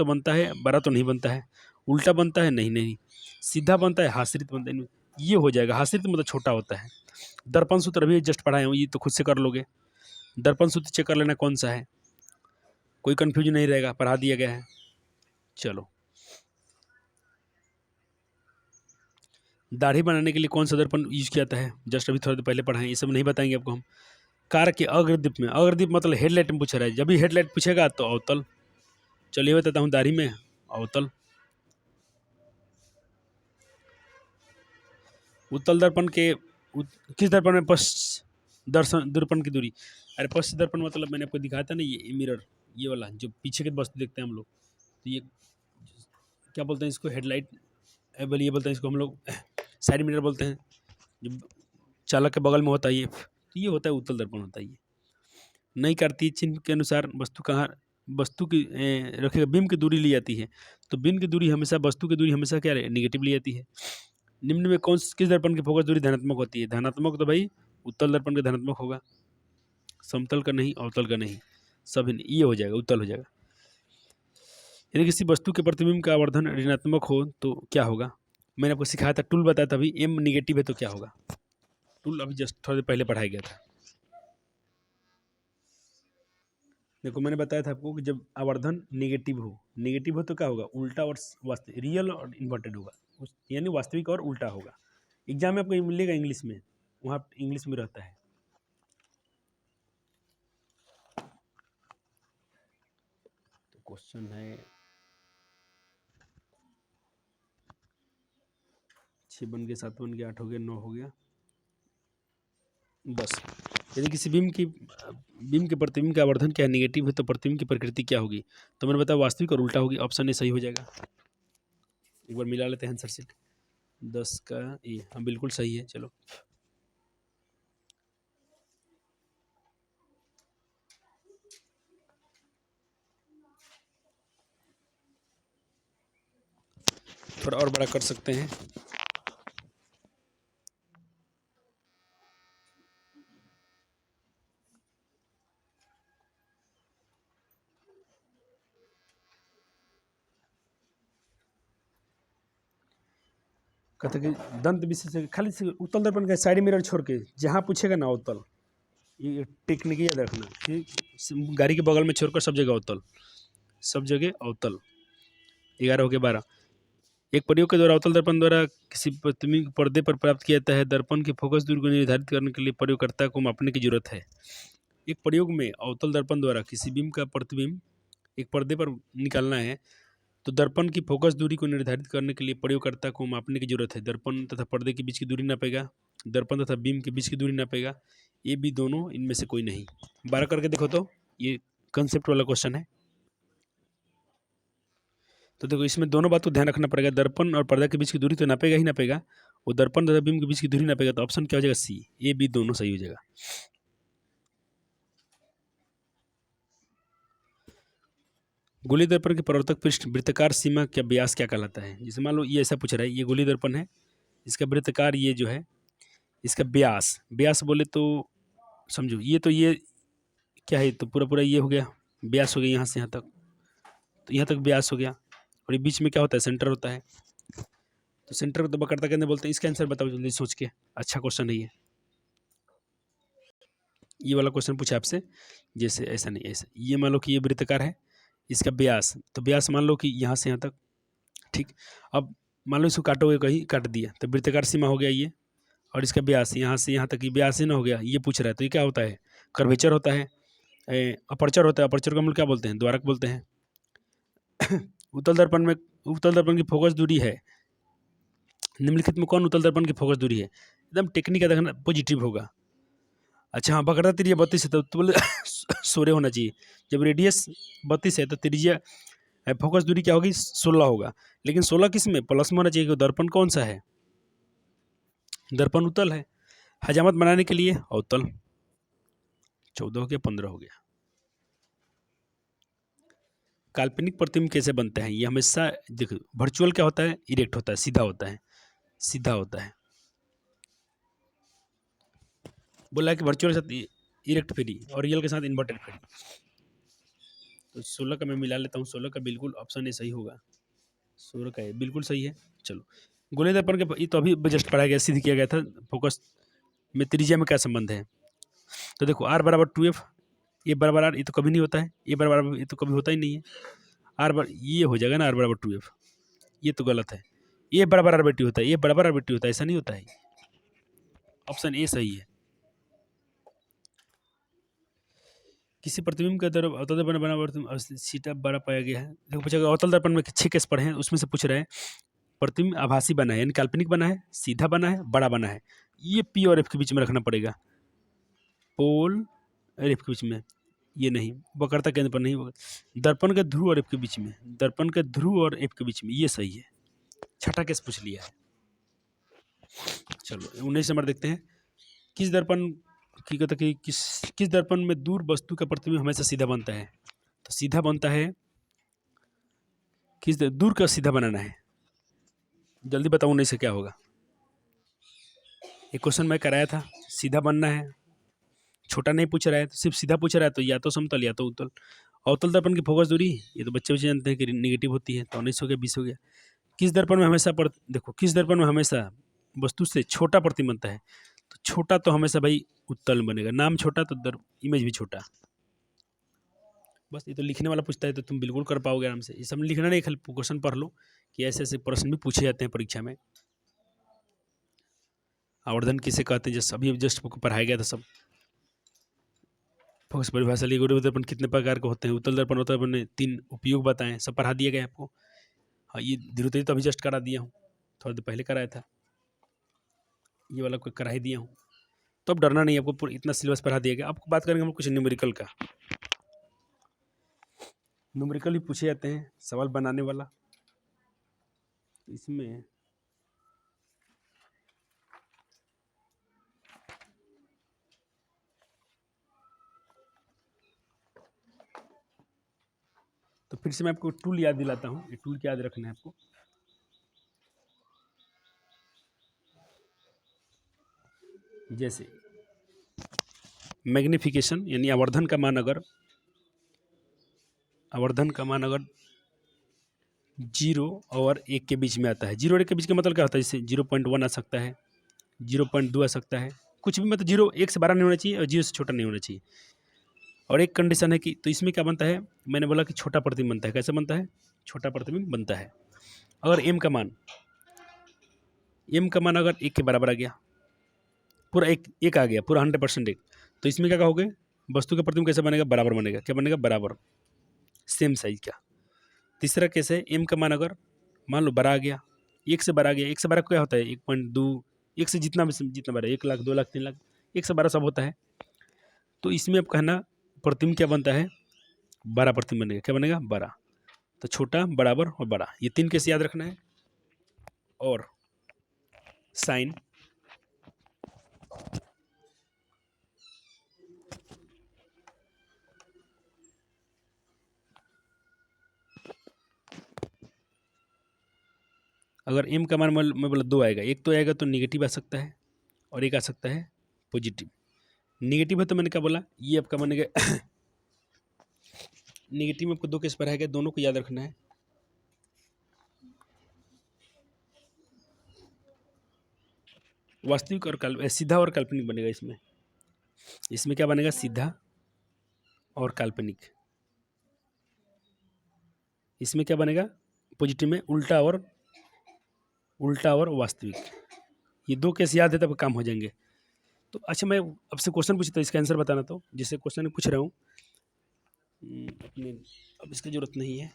बनता है, बड़ा तो नहीं बनता है। उल्टा बनता है, नहीं नहीं। सीधा बनता है, हास्रित बनता है। ये हो जाएगा, हास्रित मतलब छोटा होता है। दर्पण सूत्र अभी जस्ट पढ़ाए हूँ, ये तो खुद से कर लोगे। दर्पण सूत्र चेक कर लेना कौन सा है, कोई कन्फ्यूजन नहीं रहेगा, पढ़ा दिया गया है। चलो दाढ़ी बनाने के लिए कौन सा दर्पण यूज किया जाता है? जस्ट अभी थोड़ी देर पहले पढ़ाएं, ये सब नहीं बताएंगे आपको हम। कार के अग्रदीप में, अग्रदीप मतलब हेडलाइट में पूछ रहा है। जब भी हेडलाइट पूछेगा तो अवतल। चलिए बताता हूँ, दाढ़ी में अवतल। उत्तल दर्पण के किस दर्पण में पश्च दर्पण की दूरी? अरे पश्च दर्पण मतलब मैंने आपको दिखाया था ना, ये मिरर, ये वाला जो पीछे के वस्तु देखते हैं हम लोग। तो ये क्या बोलते हैं इसको? हेडलाइट, ये बोलते हैं इसको हम लोग साइड मिरर बोलते हैं, जो चालक के बगल में होता है ये। तो ये होता है उत्तल दर्पण होता है ये। नई कार्तीय चिन्ह के अनुसार वस्तु की रखेगा बीम की दूरी ली जाती है। तो बीम की दूरी हमेशा, वस्तु की दूरी हमेशा क्या है? निगेटिव ली जाती है। निम्न में किस दर्पण की फोकस दूरी धनात्मक होती है? धनात्मक तो भाई उत्तल दर्पण का धनात्मक होगा, समतल का नहीं, अवतल का नहीं, सभी नहीं। ये हो जाएगा, उत्तल हो जाएगा। यदि किसी वस्तु के प्रतिबिंब का आवर्धन ऋणात्मक हो तो क्या होगा? मैंने आपको सिखाया था, टूल बताया था अभी। एम निगेटिव है तो क्या होगा? टूल अभी जस्ट थोड़ी देर पहले पढ़ाया गया था। देखो मैंने बताया था आपको कि जब आवर्धन निगेटिव हो तो क्या होगा? उल्टा और वास्तविक, रियल और इन्वर्टेड होगा, यानी वास्तविक और उल्टा होगा। एग्जाम में आपको मिलेगा इंग्लिश में, वहाँ इंग्लिश में रहता है। तो क्वेश्चन है 6 बन गया, 7 बन गया, 8 हो गया, 9 हो गया, 10। यदि किसी बीम के प्रतिबिंब का आवर्धन क्या है? निगेटिव है तो प्रतिबिंब की प्रकृति क्या होगी? तो मैंने बताया वास्तविक और उल्टा होगी। ऑप्शन ए सही हो जाएगा। एक बार मिला लेते हैं आंसर शीट। 10 का ए, हाँ बिल्कुल सही है। चलो थोड़ा और बड़ा कर सकते हैं। कहते कि दंत विशेषज्ञ खाली से उत्तल दर्पण का साइड मिरर छोड़ के जहाँ पूछेगा ना उत्तल, ये टेक्निक याद रखना कि गाड़ी के बगल में छोड़कर सब जगह अवतल, सब जगह अवतल। 11 हो गया, 12। एक प्रयोग के द्वारा अवतल दर्पण द्वारा किसी प्रतिबिंब पर्दे पर प्राप्त किया जाता है। दर्पण की फोकस दूरी को निर्धारित करने के लिए प्रयोगकर्ता को मापने की जरूरत है। एक प्रयोग में अवतल दर्पण द्वारा किसी बीम का प्रतिबिंब एक पर्दे पर निकालना है तो दर्पण की फोकस दूरी को निर्धारित करने के लिए प्रयोगकर्ता को मापने की जरूरत है। दर्पण तथा पर्दे के बीच की दूरी नापेगा, दर्पण तथा बीम के बीच की दूरी नापेगा, ए बी दोनों, इनमें से कोई नहीं। 12 करके देखो तो ये कंसेप्ट वाला क्वेश्चन है। तो देखो इसमें दोनों बात को ध्यान रखना पड़ेगा। दर्पण और पर्दा के बीच की दूरी तो नापेगा ही नापेगा, वो दर्पण तथा बीम के बीच की दूरी नापेगा। तो ऑप्शन क्या हो जाएगा? सी, ए बी दोनों सही हो जाएगा। गोली दर्पण के परावर्तक पृष्ठ वृत्ताकार सीमा का व्यास क्या कहलाता है? जैसे मान लो ये ऐसा पूछ रहा है, ये गोली दर्पण है, इसका वृत्ताकार ये जो है, इसका व्यास बोले तो समझो ये क्या है? तो पूरा ये हो गया, व्यास हो गया यहाँ से यहाँ तक, तो यहाँ तक व्यास हो गया। और ये बीच में क्या होता है? सेंटर होता है। तो सेंटर को तो वक्रता केंद्र बोलते हैं। इसका आंसर बताओ जल्दी सोच के। अच्छा क्वेश्चन है ये वाला क्वेश्चन पूछा आपसे। जैसे ऐसा नहीं, ऐसा ये मान लो कि ये वृत्ताकार है, इसका व्यास, तो व्यास मान लो कि यहाँ से यहाँ तक, ठीक। अब मान लो इसको काटोगे, कहीं काट दिया तो वृत्ताकार सीमा हो गया ये, और इसका व्यास यहाँ से यहाँ तक, ये व्यास ही ना हो गया, ये पूछ रहा है। तो ये क्या होता है? कर्वेचर होता है, अपर्चर होता है। अपर्चर को हम लोग क्या बोलते हैं? द्वारक बोलते हैं। उत्तल दर्पण की फोकस दूरी है, निम्नलिखित में कौन उत्तल दर्पण की फोकस दूरी है? एकदम टेक्निक का देखना, पॉजिटिव होगा। अच्छा हाँ, वक्रता त्रिज्या 32 है तो बोले 16 होना चाहिए। जब रेडियस 32 है तो त्रिज्या फोकस दूरी क्या होगी? 16 होगा। लेकिन 16 किस में? प्लस में होना चाहिए, क्योंकि दर्पण कौन सा है? दर्पण उत्तल है। हजामत बनाने के लिए अवतल। 14 हो गया, 15 हो गया। काल्पनिक प्रतिबिंब कैसे बनते हैं? ये हमेशा देखो, वर्चुअल क्या होता है? इरेक्ट होता है, सीधा होता है, सीधा होता है। बोला कि वर्चुअल के साथ इरेक्ट फ्री और रियल के साथ इन्वर्टेड फ्री। तो 16 का मैं मिला लेता हूँ। 16 का बिल्कुल ऑप्शन ए सही होगा। 16 का ये बिल्कुल सही है। चलो, गोले दर्पण के ये तो अभी जस्ट पढ़ाया गया, सिद्ध किया गया था। फोकस में त्रिज्या में क्या संबंध है? तो देखो R बराबर 2F, ये बराबर R, ये तो कभी नहीं होता है। ये बराबर, ये तो कभी होता ही नहीं है। R बराबर ये हो जाएगा ना, R बराबर 2F, ये तो गलत है। ये बराबर R/T होता है, ये बराबर R/T होता है, ऐसा नहीं होता है। ऑप्शन ए सही है। किसी प्रतिबिंब का दर्पण अवतल दर्पण बना सीटा बड़ा पाया गया है। देखो पूछा गया अवतल दर्पण में 6 केस पढ़े हैं, उसमें से पूछ रहे हैं प्रतिबिंब आभासी बना है, यानी काल्पनिक बना है, सीधा बना है, बड़ा बना है। ये P और F के बीच में रखना पड़ेगा, पोल और F के बीच में। ये नहीं, वक्रता केंद्र पर नहीं, दर्पण के ध्रुव और F के बीच में, दर्पण के ध्रुव और F के बीच में, ये सही है। छठा केस पूछ लिया है। चलो 19 नंबर देखते हैं। किस दर्पण की कहते कि किस दर्पण में दूर वस्तु का प्रतिबिंब हमेशा सीधा बनता है? तो सीधा बनता है किस दूर का सीधा बनाना है? जल्दी बताऊं, नहीं से क्या होगा? एक क्वेश्चन मैं कराया था, सीधा बनना है, छोटा नहीं पूछ रहा है, तो सिर्फ सीधा पूछ रहा है, तो या तो समतल या तो उत्तल। अवतल दर्पण की फोकस दूरी, ये तो बच्चे बच्चे जानते हैं कि निगेटिव होती है। तो 19 हो गया, 20 हो गया। किस दर्पण में हमेशा देखो, किस दर्पण में हमेशा वस्तु से छोटा प्रतिबिंब बनता है? तो छोटा तो हमेशा भाई उत्तल बनेगा, नाम छोटा तो इमेज भी छोटा। बस ये तो लिखने वाला पूछता है तो तुम बिल्कुल कर पाओगे आराम से। ये सब लिखना नहीं, खाली क्वेश्चन पढ़ लो कि ऐसे ऐसे प्रश्न भी पूछे जाते हैं परीक्षा में। आवर्धन किसे कहते हैं? जस्ट अभी जस्ट पढ़ाया गया था सब। फोकस परिभाषा ली, गोले दर्पण कितने प्रकार के होते हैं? उत्तल दर्पण होता है, मैंने 3 उपयोग बताएं, सब पढ़ा दिया गया आपको। हाँ, ये धीरे धीरे तो अभी जस्ट करा दिया हूँ, थोड़ा देर पहले कराया था, ये वाला कोई करा ही दिया हूँ। तो अब डरना नहीं, आपको इतना सिलेबस पढ़ा दिया गया। आपको बात करेंगे हम कुछ न्यूमेरिकल का। न्यूमेरिकल ही पूछे जाते हैं, सवाल बनाने वाला। इसमें तो फिर से मैं आपको टूल याद दिलाता हूँ। ये टूल क्या याद रखना है आपको? जैसे मैग्निफिकेशन, यानी आवर्धन का मान अगर 0 और 1 के बीच में आता है। 0 और 1 के बीच का मतलब क्या होता है? जैसे 0.1 आ सकता है, 0.2 आ सकता है, कुछ भी, मतलब 0 1 से बड़ा नहीं होना चाहिए और 0 से छोटा नहीं होना चाहिए। और एक कंडीशन है कि, तो इसमें क्या बनता है? मैंने बोला कि छोटा प्रतिबिंब बनता है। कैसे बनता है? छोटा प्रतिबिंब बनता है अगर m का मान अगर 1 के बराबर आ गया, पूरा एक आ गया, पूरा 100% एक, तो इसमें क्या कहोगे? वस्तु का प्रतिबिंब कैसे बनेगा? बराबर बनेगा। क्या बनेगा? बराबर, सेम साइज का। तीसरा केस है, m का मान अगर मान लो बड़ा आ गया, 1 से बड़ा आ गया। 1 से बड़ा क्या होता है? 1.2, 1 से जितना बड़ा, 1 लाख, 2 लाख, 3 लाख, 1 से बड़ा सब होता है। तो इसमें अब कहना प्रतिबिंब क्या बनता है? बड़ा प्रतिबिंब बनेगा। क्या बनेगा? बड़ा। तो छोटा, बराबर और बड़ा, ये 3 केस याद रखना है। और साइन अगर m का मान मैं बोला 2 आएगा, एक तो आएगा तो निगेटिव आ सकता है और एक आ सकता है पॉजिटिव। निगेटिव है तो मैंने क्या बोला? ये आपका बनेगा निगेटिव में आपको 2 केस पर आएगा, दोनों को याद रखना है। वास्तविक और सीधा और काल्पनिक बनेगा। इसमें क्या बनेगा? सीधा और काल्पनिक। इसमें क्या बनेगा? पॉजिटिव में उल्टा और वास्तविक। ये 2 केस याद है तब काम हो जाएंगे। तो अच्छा, मैं आपसे क्वेश्चन पूछता हूँ, इसका आंसर बताना। तो जिससे क्वेश्चन पूछ रहा हूँ अपने, अब इसकी जरूरत नहीं है।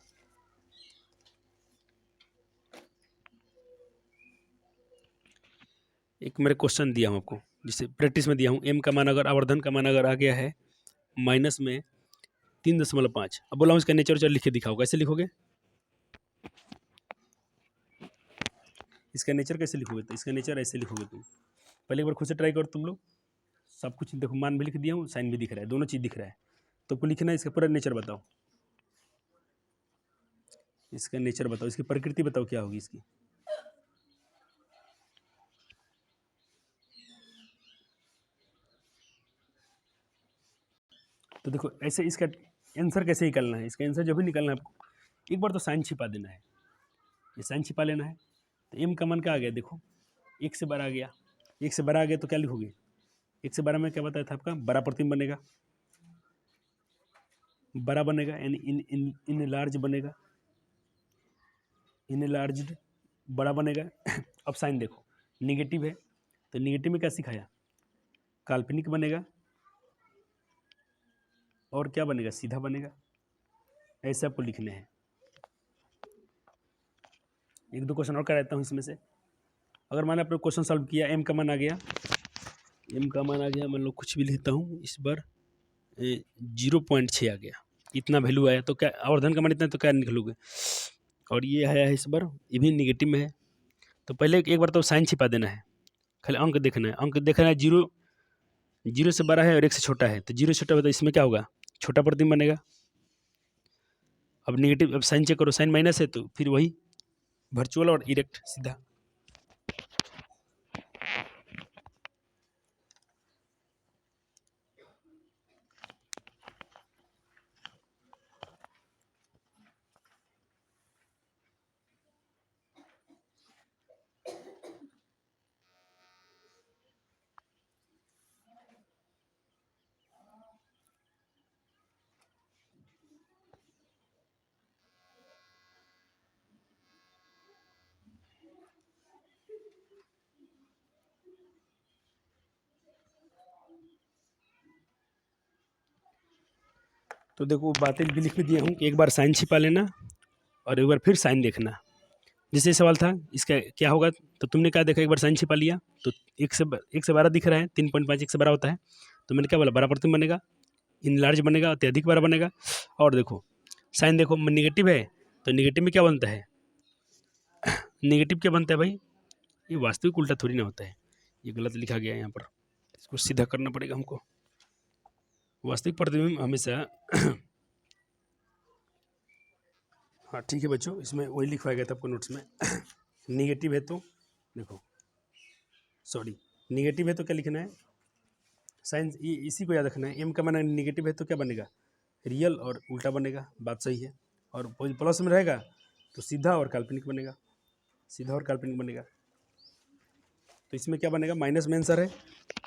एक मेरे क्वेश्चन दिया हूँ आपको, जिसे प्रैक्टिस में दिया हूँ, m का मान अगर आवर्धन का मान अगर आ गया है माइनस में 3.5, अब बोला हूँ इसका नेचर लिख के दिखाओ, कैसे लिखोगे? इसका नेचर कैसे लिखोगे? तो इसका नेचर ऐसे लिखोगे तुम। पहले एक बार खुद से ट्राई करो तुम लोग। सब कुछ देखो, मान भी लिख दिया हूँ, साइन भी दिख रहा है, दोनों चीज़ दिख रहा है। तो आपको लिखना है इसका पूरा नेचर बताओ, इसका नेचर बताओ, इसकी प्रकृति बताओ क्या होगी इसकी। तो देखो ऐसे इसका आंसर कैसे निकालना है, इसका आंसर जब भी निकालना है आपको एक बार तो साइन छिपा देना है, ये साइन छिपा लेना है। तो m का मान क्या आ गया देखो, 1 से बड़ा आ गया, 1 से बड़ा आ गया तो क्या लिखोगे? 1 से बड़ा में क्या बताया था आपका, बड़ा प्रतिबिंब बनेगा, बड़ा बनेगा यानी इन लार्ज बनेगा, इन लार्ज बड़ा बनेगा। अब साइन देखो निगेटिव है, तो निगेटिव में क्या सिखाया, काल्पनिक बनेगा, और क्या बनेगा, सीधा बनेगा। ऐसे आपको लिखने हैं। एक दो क्वेश्चन और कराता हूँ इसमें से। अगर मैंने अपने क्वेश्चन सॉल्व किया, m का मान आ गया, m का मान आ गया, मान लो कुछ भी लेता हूँ, इस बार 0.6 आ गया, इतना वैल्यू आया, तो क्या आवर्धन का मान इतना, तो क्या निकलोगे? और ये आया है इस बार, ये भी निगेटिव में है। तो पहले एक बार तो साइन छिपा देना है, खाली अंक देखना है, अंक देखना है। 0 से बड़ा है और 1 से छोटा है, तो 0 से छोटा है तो इसमें क्या होगा, छोटा प्रतिबिंब बनेगा। अब निगेटिव, अब साइन चेक करो, साइन माइनस है तो फिर वही वर्चुअल और इरेक्ट सीधा। तो देखो बातें भी लिख के दिया हूँ कि एक बार साइन छिपा लेना और एक बार फिर साइन देखना। जैसे सवाल था इसका क्या होगा, तो तुमने क्या देखा, एक बार साइन छिपा लिया तो 1 से 12 दिख रहा है, 3.5 1 से बड़ा होता है, तो मैंने क्या बोला, बड़ा प्रतिबिंब बनेगा, इन लार्ज बनेगा, अत्यधिक बड़ा बनेगा। और देखो साइन देखो निगेटिव है, तो निगेटिव में क्या बनता है, निगेटिव क्या बनता है भाई, ये वास्तविक उल्टा थोड़ी ना होता है, ये गलत लिखा गया है यहाँ पर, इसको सीधा करना पड़ेगा हमको। वास्तविक प्रतिबिंब हमेशा हाँ ठीक है बच्चों, इसमें वही लिखवाया गया था आपको नोट्स में। निगेटिव है तो देखो, सॉरी, निगेटिव है तो क्या लिखना है, साइन, ये इसी को याद रखना है। m का मान निगेटिव है तो क्या बनेगा, रियल और उल्टा बनेगा, बात सही है। और प्लस में रहेगा तो सीधा और काल्पनिक बनेगा, सीधा और काल्पनिक बनेगा। तो इसमें क्या बनेगा, माइनस में आंसर है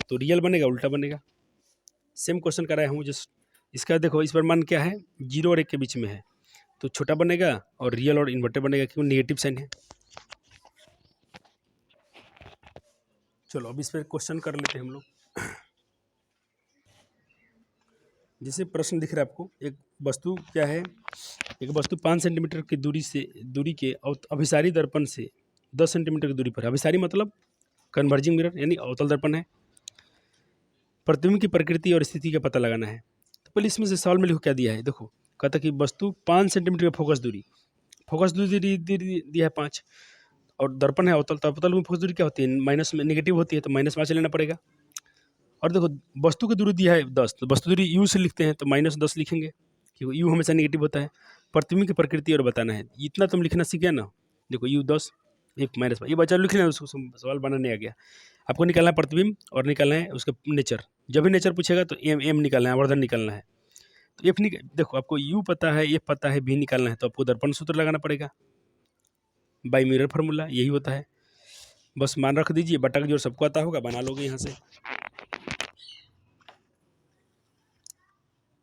तो रियल बनेगा, उल्टा बनेगा। सेम क्वेश्चन कराया हूँ जस्ट, इसका देखो इस पर मान क्या है, 0 और 1 के बीच में है, तो छोटा बनेगा और रियल और इन्वर्टेड बनेगा, क्योंकि नेगेटिव साइन है। चलो अब इस पर क्वेश्चन कर लेते हैं हम लोग। जैसे प्रश्न दिख रहा है आपको, एक वस्तु क्या है, एक वस्तु 5 सेंटीमीटर की दूरी के अभिसारी दर्पण से 10 सेंटीमीटर की दूरी पर है। अभिसारी मतलब कन्वर्जिंग मिरर यानी अवतल दर्पण है। प्रतिबिंब की प्रकृति और स्थिति का पता लगाना है। तो पहले इसमें से सवाल में लिखो क्या दिया है, देखो कहता कि वस्तु 5 सेंटीमीटर की फोकस दूरी दिया है 5, और दर्पण है अवतल, तो अवतल में फोकस दूरी क्या होती है, माइनस में, नेगेटिव होती है, तो -5 लेना पड़ेगा। और देखो वस्तु की दूरी दिया है 10, तो वस्तु दूरी u से लिखते हैं तो -10 लिखेंगे, क्योंकि u हमेशा नेगेटिव होता है। प्रतिबिंब की प्रकृति और बताना है, इतना तुम लिखना सीख गया ना। देखो u 10 1 -5, ये बच्चा लिख लेना, उसको सवाल बनाने आ गया। आपको निकालना है प्रतिबिंब और निकालना है उसका नेचर। जब भी नेचर पूछेगा तो m निकालना है, आवर्धन निकालना है। तो f देखो आपको u पता है, f पता है, v निकालना है, तो आपको दर्पण सूत्र लगाना पड़ेगा, बाई मिरर फार्मूला यही होता है। बस मान रख दीजिए, बटा का जोड़ सबको आता होगा, बना लोगे यहाँ से।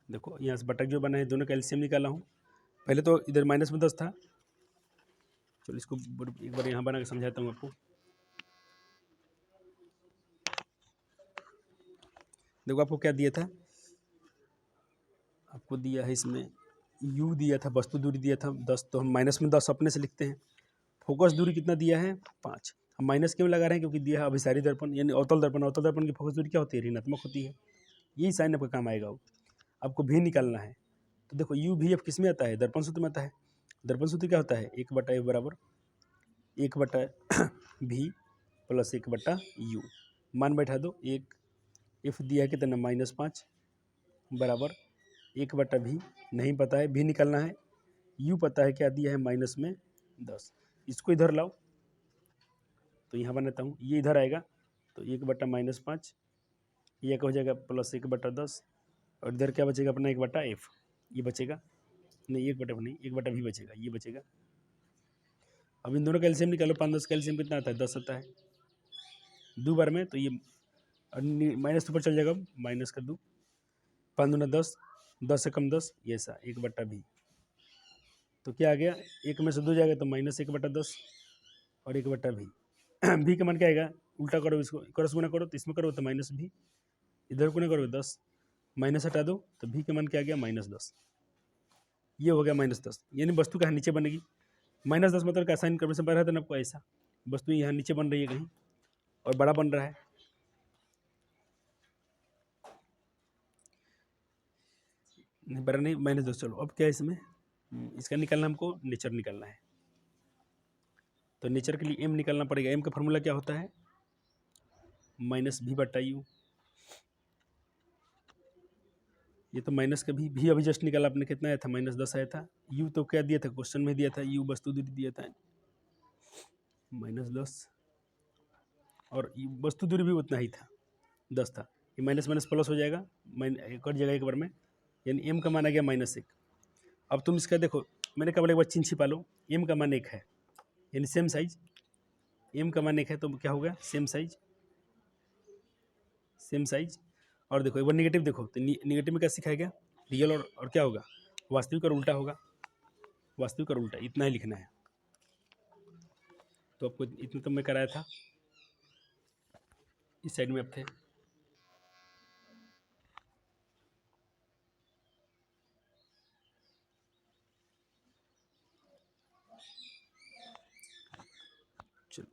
देखो यहाँ से बटा जो बना है, दोनों का एलसीएम निकाला हूँ। पहले तो इधर -10 था, चलो इसको एक बार यहाँ बना के समझाता हूँ आपको। देखो आपको क्या दिया था, आपको दिया है इसमें u दिया था, वस्तु दूरी दिया था 10, तो हम -10 अपने से लिखते हैं। फोकस दूरी कितना दिया है 5, हम माइनस क्यों लगा रहे हैं? क्योंकि दिया है अभिसारी दर्पण यानी अवतल दर्पण। अवतल दर्पण की फोकस दूरी क्या होती है? ऋणात्मक होती है। यही साइन आपका काम आएगा। आपको भी निकालना है तो देखो यू भी एफ किस में आता है? दर्पण सूत्र में आता है। दर्पण सूत्र क्या होता है? 1/f बराबर 1/v प्लस 1/u। मान बैठा दो। एक एफ दिया है कितना? -5 बराबर 1/v नहीं पता है, भी निकालना है। यू पता है क्या दिया है? -10। इसको इधर लाओ तो यहाँ बनाता हूँ, ये इधर आएगा तो 1/-5 ये क्या हो जाएगा? प्लस 1/10 और इधर क्या बचेगा अपना? 1/f ये बचेगा। नहीं 1/f नहीं, 1/v बचेगा, ये बचेगा। अब इन दोनों का एलसीएम निकालो। 5-10 का एलसीएम कितना आता है? 10 आता है। 2 बार में तो ये माइनस ऊपर चल जाएगा, माइनस का 2, 5 दूना 10, 10 से कम 10, ये सा 1/v। तो क्या आ गया? 1 में से 2 जाएगा तो -1/10 और 1/v। v का मान क्या आएगा? उल्टा करो, इसको क्रॉस गुना करो तो इसमें करो तो -v, इधर गुना करो 10, माइनस हटा दो तो v का मान क्या आ गया? -10। ये हो गया -10, यानी वस्तु कहाँ नीचे बनेगी? -10 मतलब क्या? साइन कन्वेंशन बन रहा था ना आपको ऐसा। वस्तु यहाँ नीचे बन रही है कहीं और बड़ा बन रहा है। नहीं बड़ा नहीं, -10। चलो अब क्या है इसमें? इसका निकालना हमको नेचर निकालना है। तो नेचर के लिए m निकालना पड़ेगा। m का फॉर्मूला क्या होता है? -v/u। ये तो माइनस का भी अभी जस्ट निकाला आपने, कितना आया था? -10 आया था। u तो क्या दिया था? क्वेश्चन में दिया था, u वस्तु दूरी दिया था -10 और वस्तु दूरी भी उतना ही था, 10 था। ये माइनस माइनस प्लस हो जाएगा, कट जाएगा एक बार में, यानी m का मान आ गया -1। अब तुम इसका देखो, मैंने कहा एक बार चिन्ह छिपा लो। m का मान 1 है यानी सेम साइज। m का मान 1 है तो क्या होगा? Same size, same size. और देखो एक बार निगेटिव देखो तो निगेटिव में क्या सिखाया गया? रियल और क्या होगा? वास्तविक और उल्टा होगा। वास्तविक और उल्टा इतना ही लिखना है। तो आपको इतना तो मैं कराया था। इस साइड में आप थे। चलो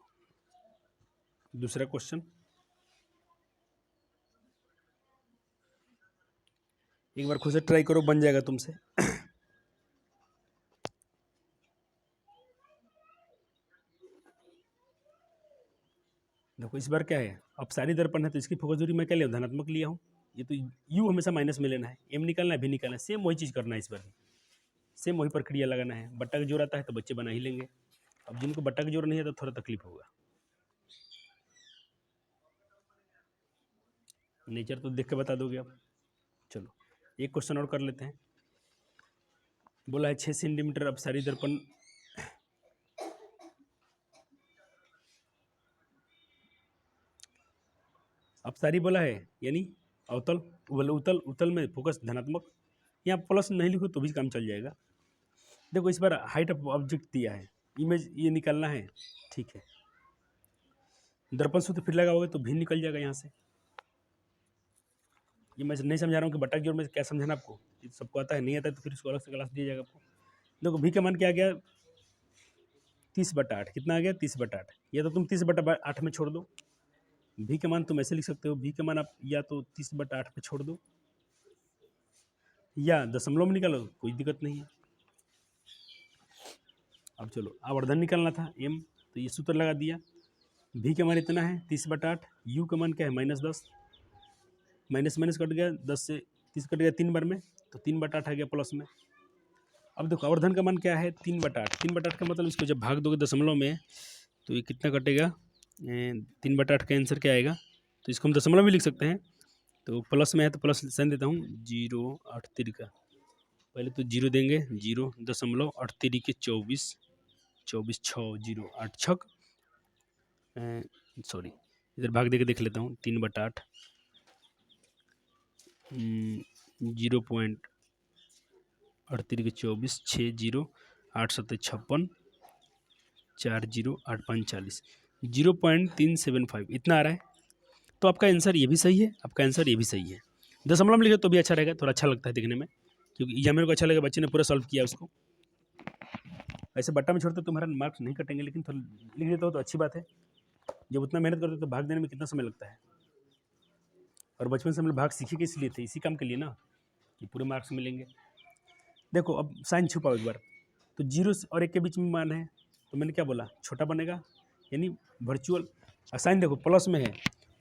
दूसरा क्वेश्चन, एक बार खुद से ट्राई करो, बन जाएगा तुमसे। देखो इस बार क्या है? अपसारी दर्पण है तो इसकी फोकस दूरी मैं क्या लिया? धनात्मक लिया हूँ। ये तो u हमेशा माइनस में लेना है, m निकालना है, भी निकालना है। सेम वही चीज़ करना है इस बार भी, सेम वही प्रक्रिया लगाना है। बट्टा का जोर आता है तो बच्चे बना ही लेंगे। अब जिनको बट्टा का जोर नहीं है तो थोड़ा तकलीफ होगा। नेचर तो देख के बता दोगे आप। चलो एक क्वेश्चन और कर लेते हैं। बोला है 6 सेंटीमीटर अपसारी दर्पण अपसारी बोला है यानी अवतल, उतल उतल में फोकस धनात्मक। यहाँ प्लस नहीं लिखो तो भी काम चल जाएगा। देखो इस बार हाइट ऑफ ऑब्जेक्ट दिया है, इमेज ये निकालना है, ठीक है। दर्पण सूत्र फिर लगा होगा तो भी निकल जाएगा यहाँ से। ये मैं नहीं समझा रहा हूँ कि बट्टा की ओर में क्या समझाना आपको, ये सबको आता है, नहीं आता है तो फिर इसको अलग से क्लास दिया जाएगा आपको। देखो भी का मान क्या आ गया? 30/8। कितना आ गया? 30/8। या तो तुम 30/8 में छोड़ दो। भी का मान तुम ऐसे लिख सकते हो, भी का मान आप या तो 30/8 पे छोड़ दो या दशमलव में निकालो, कोई दिक्कत नहीं है। अब चलो आवर्धन निकालना था m, तो ये सूत्र लगा दिया। भी का मान इतना है 30/8, u का मान क्या है? -10। माइनस माइनस कट गया, 10 से 30 कट गया 3 बार में, तो 3/8 आ गया प्लस में। अब देखो आवर्धन का मान क्या है? 3/8। 3/8 का मतलब इसको जब भाग दोगे दशमलव में तो ये कितना कटेगा? 3/8 का आंसर क्या आएगा? तो इसको हम दशमलव भी लिख सकते हैं, तो प्लस में है तो प्लस साइन देता हूँ। 0.8 तिरिका, पहले तो 0 देंगे, 0.8 तिरिके 24, 24 6 0 8 छक, सॉरी इधर भाग दे के देख लेता हूँ। 3/8 0.8 तिरिके 24 6 0 8 7 56 4 0 8 5 40, 0.375 इतना आ रहा है। तो आपका आंसर ये भी सही है, आपका आंसर ये भी सही है। दशमलव में लिखे तो भी अच्छा रहेगा, थोड़ा अच्छा लगता है देखने में, क्योंकि यह मेरे को अच्छा लगा, बच्चे ने पूरा सॉल्व किया उसको। ऐसे बट्टा में छोड़ते तो तुम्हारा मार्क्स नहीं कटेंगे, लेकिन थोड़ा लिख देता हो तो अच्छी बात है। जब उतना मेहनत करते तो भाग देने में कितना समय लगता है। और बचपन से हम लोग भाग सीखे किस लिए थे, इसी काम के लिए ना कि पूरे मार्क्स मिलेंगे। देखो अब साइन छुपाओ एक बार, तो 0 और 1 के बीच में मान है, तो मैंने क्या बोला, छोटा बनेगा, यानी वर्चुअल। साइन देखो प्लस में है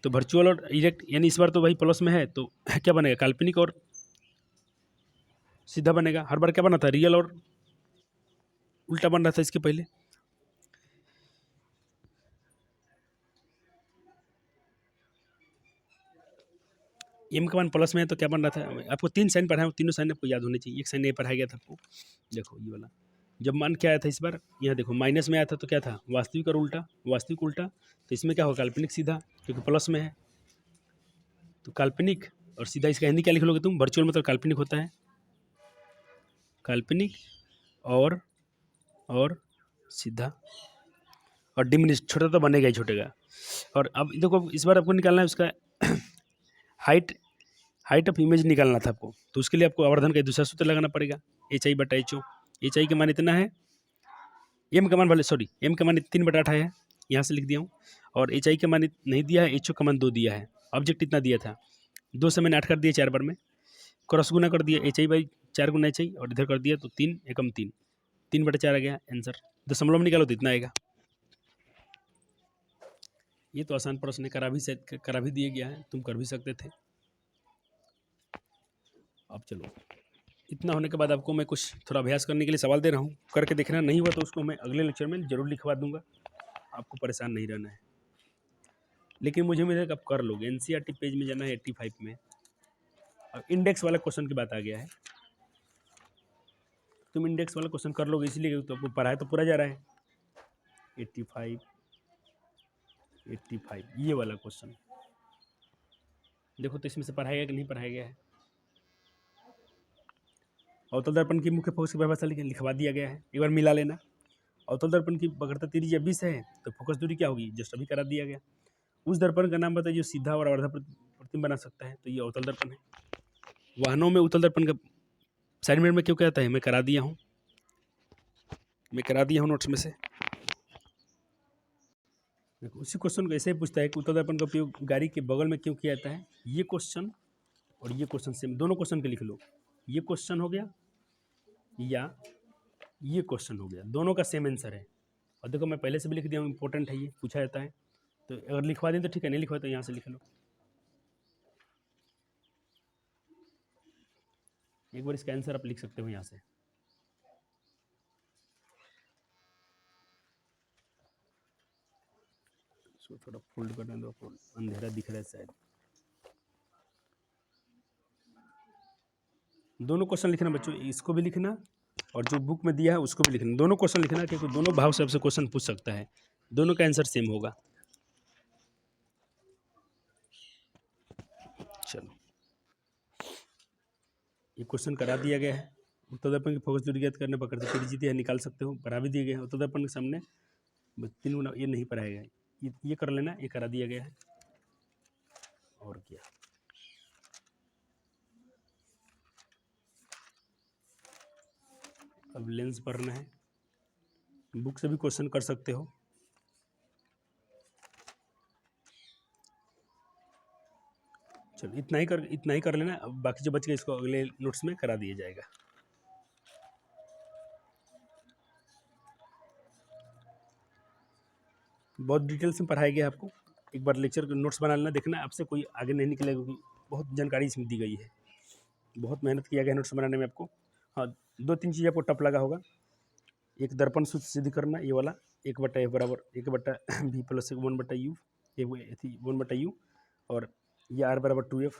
तो वर्चुअल और इरेक्ट, यानी इस बार तो भाई प्लस में है तो क्या बनेगा, काल्पनिक और सीधा बनेगा। हर बार क्या बना था, रियल और उल्टा बन रहा था इसके पहले। एम का मान प्लस में है तो क्या बन रहा था, आपको 3 साइन पढ़ाया, तीनों साइन आपको याद होने चाहिए, एक साइन नहीं पढ़ाया गया था आपको। देखो ये वाला जब मान क्या आया था इस बार, यहाँ देखो माइनस में आया था तो क्या था, वास्तविक और उल्टा, वास्तविक उल्टा, तो इसमें क्या होगा, काल्पनिक सीधा, क्योंकि प्लस में है। तो काल्पनिक और सीधा, इसका हिंदी क्या लिख लोगे तुम, वर्चुअल मतलब काल्पनिक होता है, काल्पनिक और सीधा, और डिमिनिश, छोटा तो बनेगा ही, छोटेगा। और अब देखो इस बार आपको निकालना है उसका हाइट ऑफ इमेज निकालना था आपको, तो उसके लिए आपको आवर्धन का दूसरा सूत्र लगाना पड़ेगा, HI/HO। HI का मान इतना है, एम का मान भले, सॉरी एम का मान 3/8 है, यहाँ से लिख दिया हूँ, और HI का मान नहीं दिया है, HO का मान 2 दिया है, ऑब्जेक्ट इतना दिया था, 2 से मैंने 8 कर दिया 4 बार में, क्रॉस गुना कर दिया, HI/4 गुना HI, और इधर कर दिया तो 3 एकम 3, 3/4 आ गया आंसर। दशमलव में निकालो तो इतना आएगा। ये तो आसान प्रश्न है, करा भी दिया गया है, तुम कर भी सकते थे। अब चलो, इतना होने के बाद आपको मैं कुछ थोड़ा अभ्यास करने के लिए सवाल दे रहा हूँ, करके देखना, नहीं हुआ तो उसको मैं अगले लेक्चर में जरूर लिखवा दूंगा, आपको परेशान नहीं रहना है। लेकिन मुझे उम्मीद है कि आप कर लोगे। NCERT पेज में जाना है 85 में, अब इंडेक्स वाला क्वेश्चन की बात आ गया है, तुम इंडेक्स वाला क्वेश्चन कर लोगे, इसलिए तो आपको पढ़ाया तो पूरा जा रहा है। 85 ये वाला क्वेश्चन देखो तो इसमें से पढ़ाया गया कि नहीं पढ़ाया गया है। अवतल दर्पण की मुख्य फोकस की परिभाषा लिखवा दिया गया है, एक बार मिला लेना। अवतल दर्पण की वक्रता त्रिज्या 20 है तो फोकस दूरी क्या होगी, जस्ट अभी करा दिया गया। उस दर्पण का नाम बताइए जो सीधा और आवर्धा प्रतिबिंब बना सकता है, तो ये अवतल दर्पण है। वाहनों में उत्तल दर्पण का साइड मिरर में क्यों कहता है, मैं करा दिया हूँ नोट्स में से। देखो उसी क्वेश्चन को ऐसे ही पूछता है कि उत्तल दर्पण का उपयोग गाड़ी के बगल में क्यों किया जाता है। ये क्वेश्चन और ये क्वेश्चन सेम, दोनों क्वेश्चन के लिख लो, ये क्वेश्चन हो गया या ये क्वेश्चन हो गया, दोनों का सेम आंसर है। और देखो मैं पहले से भी लिख दिया हूँ, इंपॉर्टेंट है, ये पूछा जाता है, तो अगर लिखवा दें तो ठीक है, नहीं लिखवा तो यहाँ से लिख लो। एक बार इसका आंसर आप लिख सकते हो यहाँ से। इसको थोड़ा फोल्ड करने दो, अंधेरा दिख रहा है शायद। दोनों क्वेश्चन लिखना बच्चों, इसको भी लिखना और जो बुक में दिया है उसको भी लिखना, दोनों क्वेश्चन लिखना, क्योंकि दोनों भाव से आपसे क्वेश्चन पूछ सकता है, दोनों का आंसर सेम होगा। चलो ये क्वेश्चन करा दिया गया है। उत्तल दर्पण की फोकस दूरी ज्ञात करने पर त्रिज्या निकाल सकते हो, करा भी दिए गए हैं। उत्तल दर्पण के सामने 3 गुना, ये नहीं पढ़ाया गया, ये कर लेना, ये करा दिया गया है। और क्या, अब लेंस पढ़ना है, बुक से भी क्वेश्चन कर सकते हो। चलो इतना ही कर लेना, अब बाकी जो बच गया इसको अगले नोट्स में करा दिया जाएगा। बहुत डिटेल्स में पढ़ाया गया है आपको, एक बार लेक्चर के नोट्स बना लेना, देखना आपसे कोई आगे नहीं निकलेगा, क्योंकि बहुत जानकारी इसमें दी गई है, बहुत मेहनत किया गया नोट्स बनाने में आपको। हाँ 2-3 चीज़ आपको टफ लगा होगा, एक दर्पण सूत्र सिद्ध करना, ये वाला 1/F बराबर 1/V प्लस 1/U, 1/U, और ये R बराबर 2F।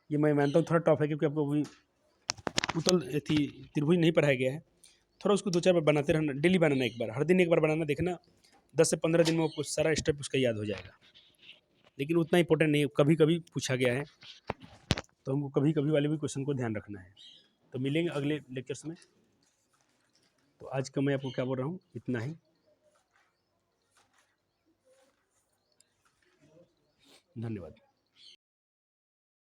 ये मैं मानता हूँ थोड़ा टफ है, क्योंकि आपको अभी उत्तल त्रिभुज नहीं पढ़ाया गया है, थोड़ा उसको 2-4 बार बनाते रहना, डेली बनाना, एक बार हर दिन एक बार बनाना, देखना 10 से 15 दिन में आपको सारा स्टेप उसका याद हो जाएगा। लेकिन उतना इंपॉर्टेंट नहीं है, कभी कभी पूछा गया है, तो हमको कभी कभी वाले भी क्वेश्चन को ध्यान रखना है। तो मिलेंगे अगले लेक्चर्स में। तो आज का मैं आपको क्या बोल रहा हूँ, इतना ही, धन्यवाद।